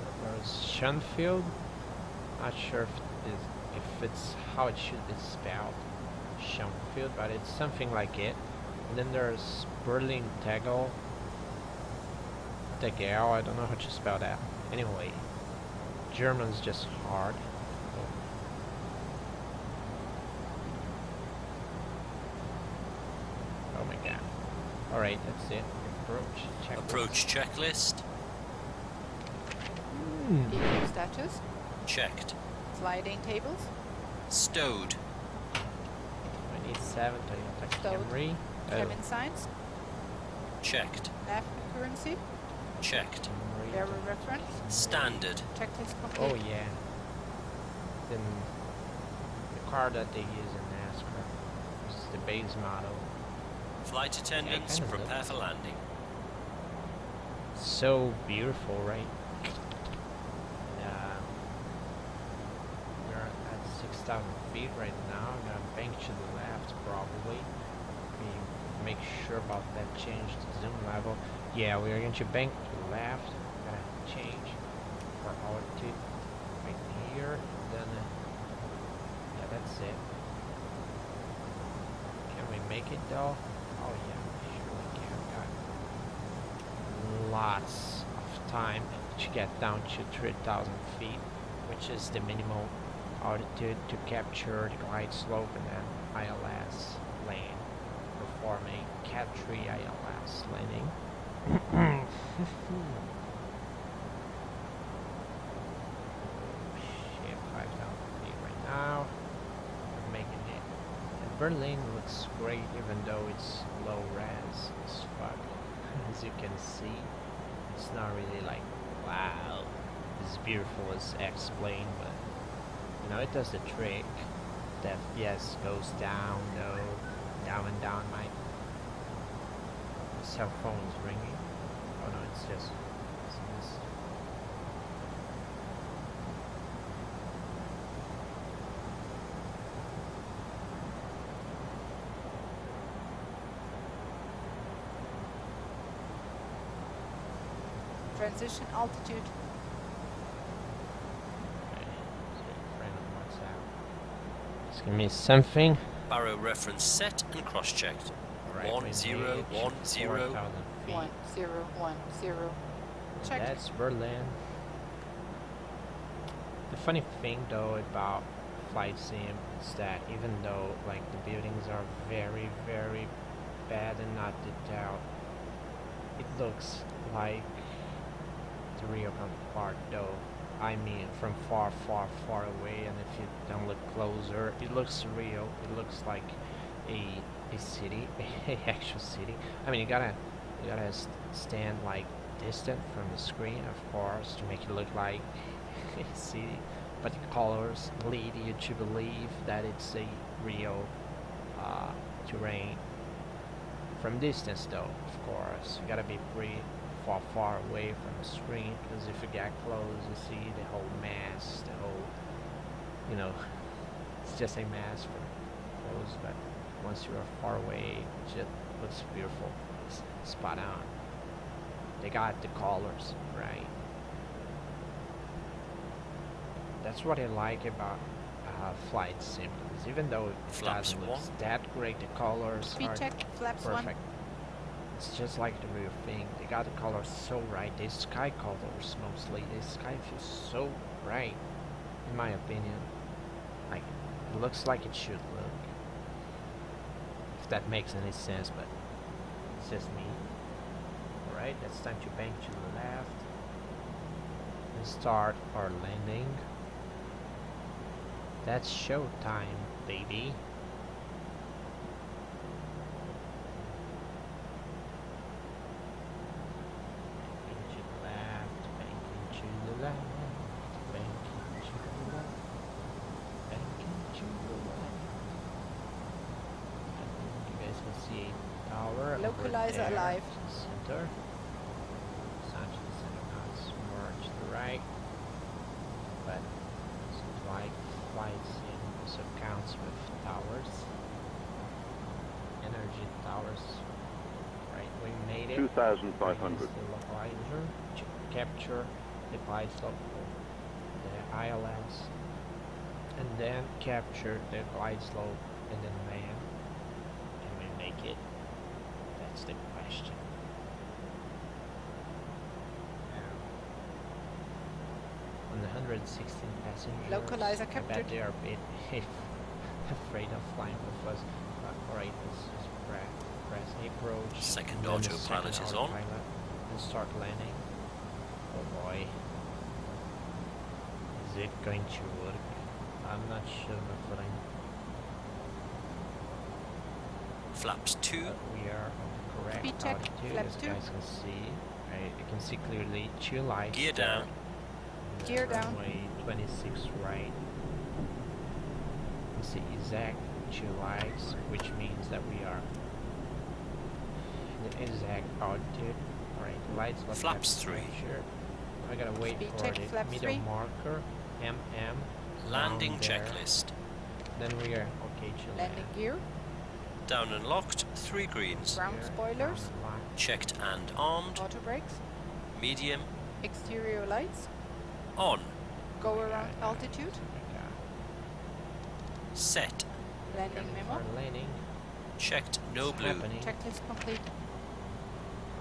Schoenfeld. Not sure if it's how it should be spelled, Schoenfeld, but it's something like it. And then there's Berlin-Tegel. Tegel, I don't know how to spell that. Anyway, German's just hard. Oh my god. Alright, that's it. Approach checklist. Vehicle status. Checked. Sliding tables. Stowed. 27 Toyota Stowed. Camry. Cabin signs. Checked. Nav accuracy. Checked. Camry. Error reference. Standard. Checklist complete. Oh yeah. Then the car that they use in NASCAR. This is the base model. Flight attendants, kinda prepare for landing. So beautiful, right? We're at 6,000 feet right now. I'm gonna bank to the left probably. Make sure about that change to zoom level. Yeah, we are going to bank to the left. Gonna change for altitude right here. Then yeah, that's it. Can we make it though? Oh yeah, sure we can. Got lots of time to get down to 3,000 feet, which is the minimal altitude to capture the glide slope and then ILS lane. Perform a Cat 3 ILS landing. Shit, 5,000 feet right now. We're making it. And Berlin looks great even though it's low res as fuck. As you can see, it's not really like, wow, as beautiful as explained, but you know, it does the trick. The FPS goes down though. Down and down, my cell phone is ringing. Oh no, it's just this. Transition altitude. Okay, so friend on WhatsApp. Just give me something. Barrow reference set and cross-checked. Right, 1010. 4,000 feet. 1010. And Check. that's Berlin. The funny thing though about flight sim is that even though like the buildings are very, very bad and not detailed, it looks like the Rio counterpart though. I mean from far away, and if you don't look closer, it looks Rio. It looks like a city, a actual city. I mean, you gotta stand like distant from the screen, of course, to make it look like a city. But the colors lead you to believe that it's a Rio terrain. From distance, though, of course, you gotta be pretty far away from the screen, because if you get close, you see the whole mass, the whole, you know, it's just a mass from close. But once you are far away, it just looks beautiful. It's spot on. They got the colors right. That's what I like about flight sim. Because even though it doesn't look that great, the colors Speed are check, flaps perfect. 1. It's just like the real thing. They got the colors so right. The sky colors mostly. The sky feels so bright, in my opinion. Like, it looks like it should look. If that makes any sense, but it's just me. Alright, that's time to bank to the left. And start our landing. That's show time, baby. Localizer alive. Center. Sun to the center. Now it's more to the right. But it's like flights in, so counts with towers. Energy towers. Right, we made it. 2,500. The localizer to capture the glide slope, the ILS, and then capture the glide slope and then land. Can we make it? That's the question. On the 116 passengers, Localizer I bet captured. they are a bit afraid of flying with us. Alright, let's just press approach. Second and then the autopilot second is on. autopilot, and start landing. Oh boy. Is it going to work? I'm not sure, my friend. Flaps 2. But we are on the correct Speed check, altitude, flaps as 2. you guys can see. Right, you can see clearly 2 lights. Gear there. down. And Gear down. Runway 26 right. You see exact 2 lights, which means that we are the exact altitude. Right, lights left. Flaps 3. Sure. I gotta wait Speed for check, the flaps middle 3. marker, MM. Landing down there. checklist. Then we are okay to Landing gear. Down and locked. 3 greens. Ground Here, spoilers. down and locked. Checked and armed. Auto brakes. Medium. Exterior lights. On. Go around altitude. Set. Landing memo. For landing. Checked. No It's blue. happening. Checklist complete.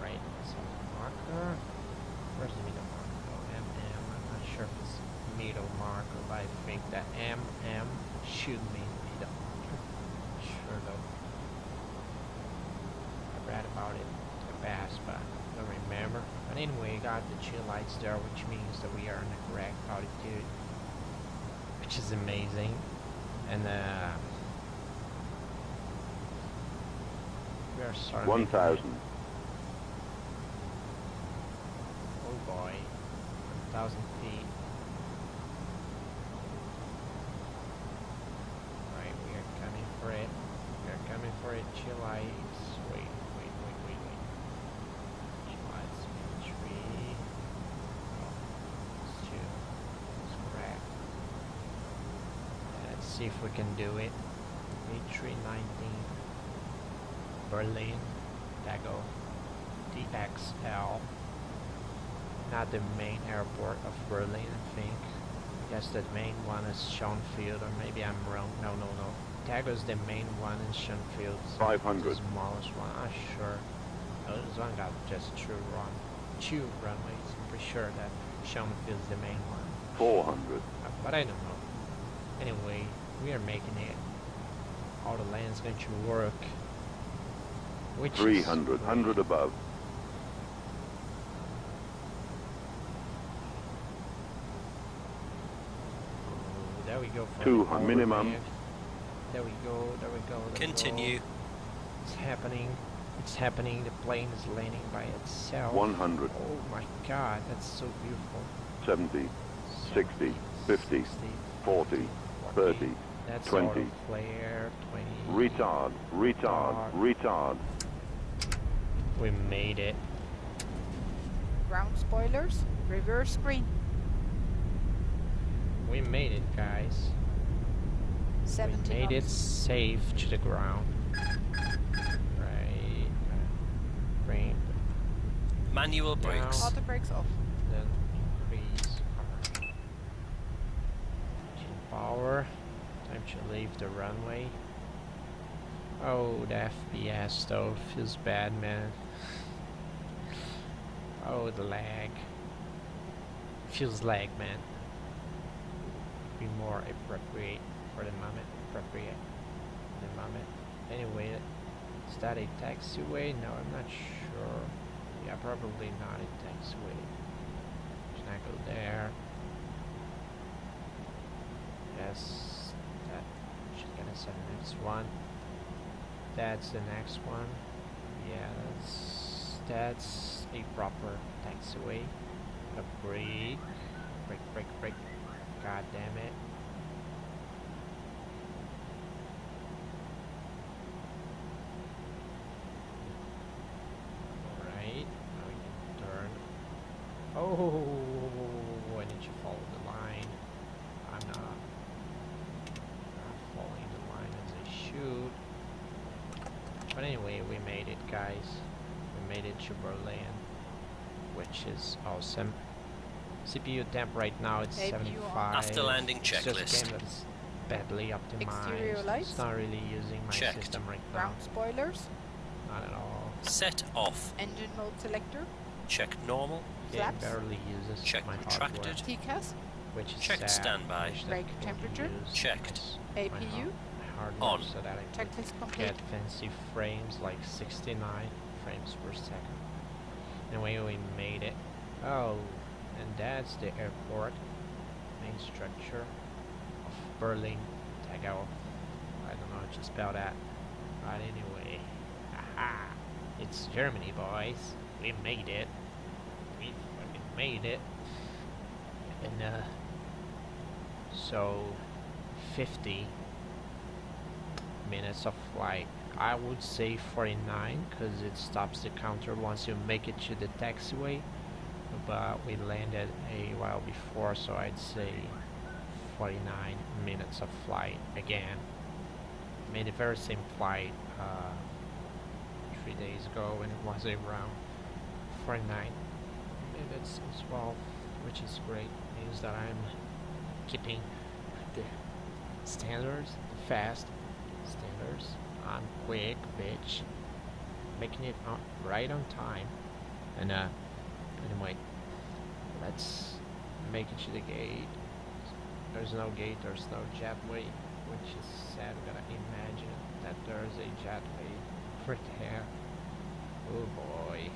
Right, so marker. Where's the middle marker? Oh, MM. I'm not sure if it's middle marker, but I think that MM should mean middle. Sure though. I read about it in the past, but I don't remember. But anyway, got the 2 lights there, which means that we are in the correct altitude, which is amazing. And we are starting. 1,000. Oh boy, 1,000 feet. Right, we are coming for it. We are coming for it. 2 lights. Wait. 2 lights. 3. Oh, it's 2. It's correct. Let's see if we can do it. A319. Berlin-Tegel. DXL. Not the main airport of Berlin, I think. I guess the main one is Schönefeld, or maybe I'm wrong. No. Tegel is the main one, and Schönefeld is 500. the smallest one. I'm sure. Oh, this one got just 2 runways. I'm pretty sure that Schönefeld is the main one. 400. But I don't know. Anyway, we are making it. All the land's going to work. Which is 300. 100 above. There we go. For To the minimum. overhead. There we go. There we go. There we Continue. go. It's happening. It's happening. The plane is landing by itself. 100. Oh my God, that's so beautiful. 70, 60, 50, 60, 40, 30, that's 20. auto flare. 20. Retard, retard, retard. We made it. Ground spoilers, reverse screen. We made it, guys. 70 We made it knots. safe to the ground. Right. Bring Manual brakes. Auto brakes off. then increase our engine power. Time to leave the runway. Oh, the FPS though feels bad, man. Oh, the lag. Feels lag, man. Be more appropriate for the moment. Appropriate for the moment. Anyway, is that a taxiway? No, I'm not sure. Yeah, probably not a taxiway. Should I go there? Yes, that should get us to the next one. That's the next one. Yeah, that's a proper taxiway. A brake. Brake. God damn it. Alright, now we can turn. Oh, I need to follow the line. I'm not following the line as I should. But anyway, we made it, guys. We made it to Berlin, which is awesome. CPU temp right now it's APU on. 75. After landing It's just a checklist. game that's badly optimized. Exterior lights. It's not really using my Checked. system right now. Ground spoilers, Not at all. Set off. engine mode selector, Check normal. Game Flaps. barely uses Check my retracted. hardware, TCAS, which is Checked sad. standby. Wish that Brake it would temperature. use Checked. my APU, hardware On. so that I could checklist complete. get fancy frames like 69 frames per second. Anyway, we made it. Oh, and that's the airport, main structure of Berlin-Tegel. I don't know how to spell that, but anyway, aha! It's Germany, boys. We made it. We fucking made it. And so 50 minutes of flight. I would say 49 because it stops the counter once you make it to the taxiway, but we landed a while before, so I'd say 49 minutes of flight again. Made the very same flight 3 days ago, and it was around 49 minutes as well, which is great. Means that I'm keeping the standards, the fast standards. I'm quick, bitch. Making it right on time. And anyway, let's make it to the gate. There's no gate, there's no jetway, which is sad. We gotta imagine that there's a jetway right there. Oh boy.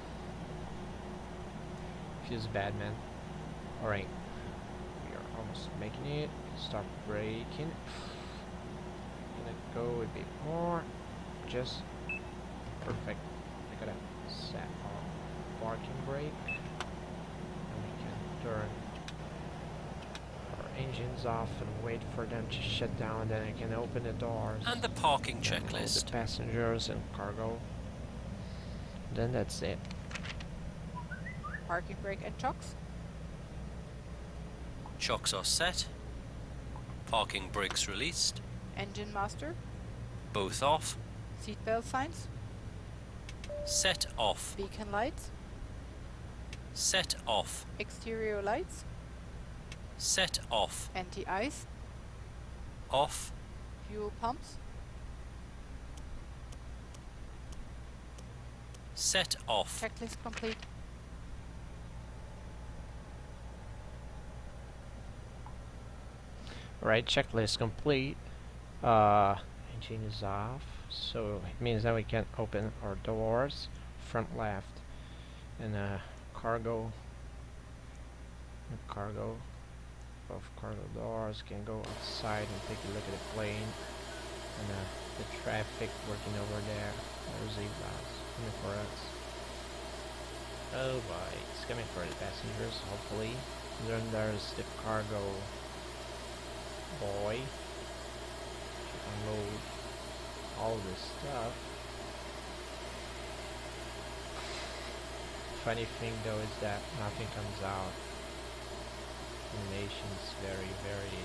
Feels bad, man. Alright. We are almost making it. Start braking. Gonna go a bit more. Just perfect. I gotta set our parking brake. And we can turn our engines off and wait for them to shut down. Then I can open the doors. And the parking Then load checklist. the passengers and cargo. Then that's it. Parking brake and chocks, Chocks are set. Parking brakes released. engine master, Both off. seatbelt signs, Set off. beacon lights, Set off. exterior lights, Set off. anti-ice, Off. fuel pumps, Set off. checklist complete. Right, checklist complete. Engine is off, so it means that we can open our doors, front left, and cargo. of cargo doors. Can go outside and take a look at the plane and the traffic working over there. There's a bus coming for us. Oh boy, it's coming for the passengers, hopefully. Then there's the cargo boy to unload all this stuff. Funny thing though is that nothing comes out. Animation is very, very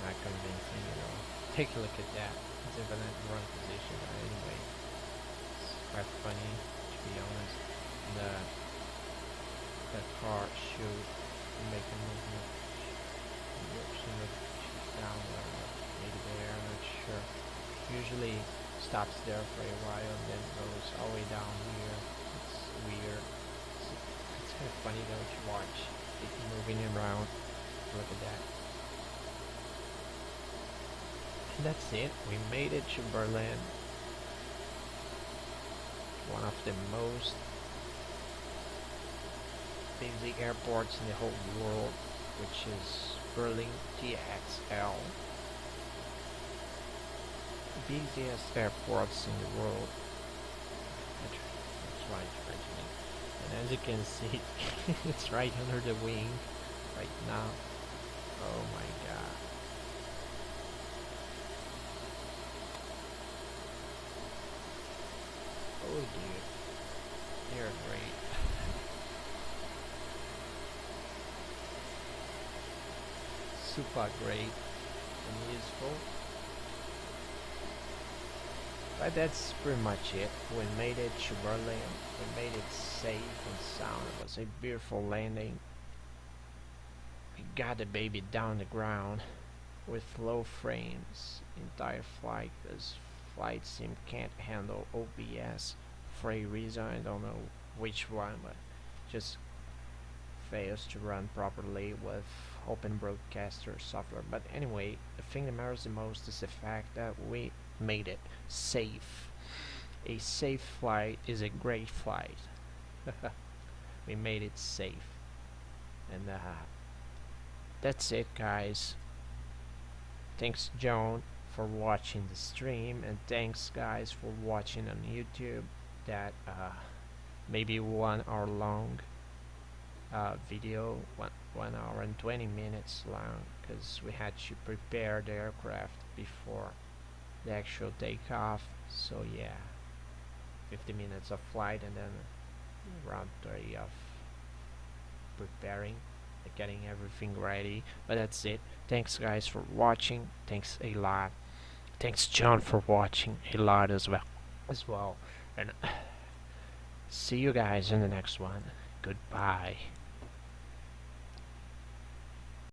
not convincing, you know. Take a look at that. It's even in the wrong position. Anyway, it's quite funny to be honest. The car should make a movement. Should look down maybe there, I'm not sure. Usually stops there for a while and then goes all the way down here. It's weird. It's kind of funny though to watch it moving around. Look at that. And that's it. We made it to Berlin. One of the most busy airports in the whole world, which is Berlin-Tegel. Busiest airports in the world. That's right, Frenchman. And as you can see, it's right under the wing right now. Oh my god. Oh dude. They're great. Super great and useful. But that's pretty much it. We made it to Berlin. We made it safe and sound. It was a beautiful landing. We got the baby down the ground with low frames. Entire flight, because flight sim can't handle OBS for a reason. I don't know which one, but just fails to run properly with open broadcaster software. But anyway, the thing that matters the most is the fact that we made it safe. A safe flight is a great flight. We made it safe. And that's it, guys. Thanks John for watching the stream, and thanks guys for watching on YouTube that maybe 1 hour long video, 1 hour and 20 minutes long, because we had to prepare the aircraft before the actual takeoff. So yeah, 50 minutes of flight and then around 30 of preparing, getting everything ready. But that's it. Thanks guys for watching. Thanks a lot. Thanks John for watching a lot as well. And see you guys in the next one. Goodbye.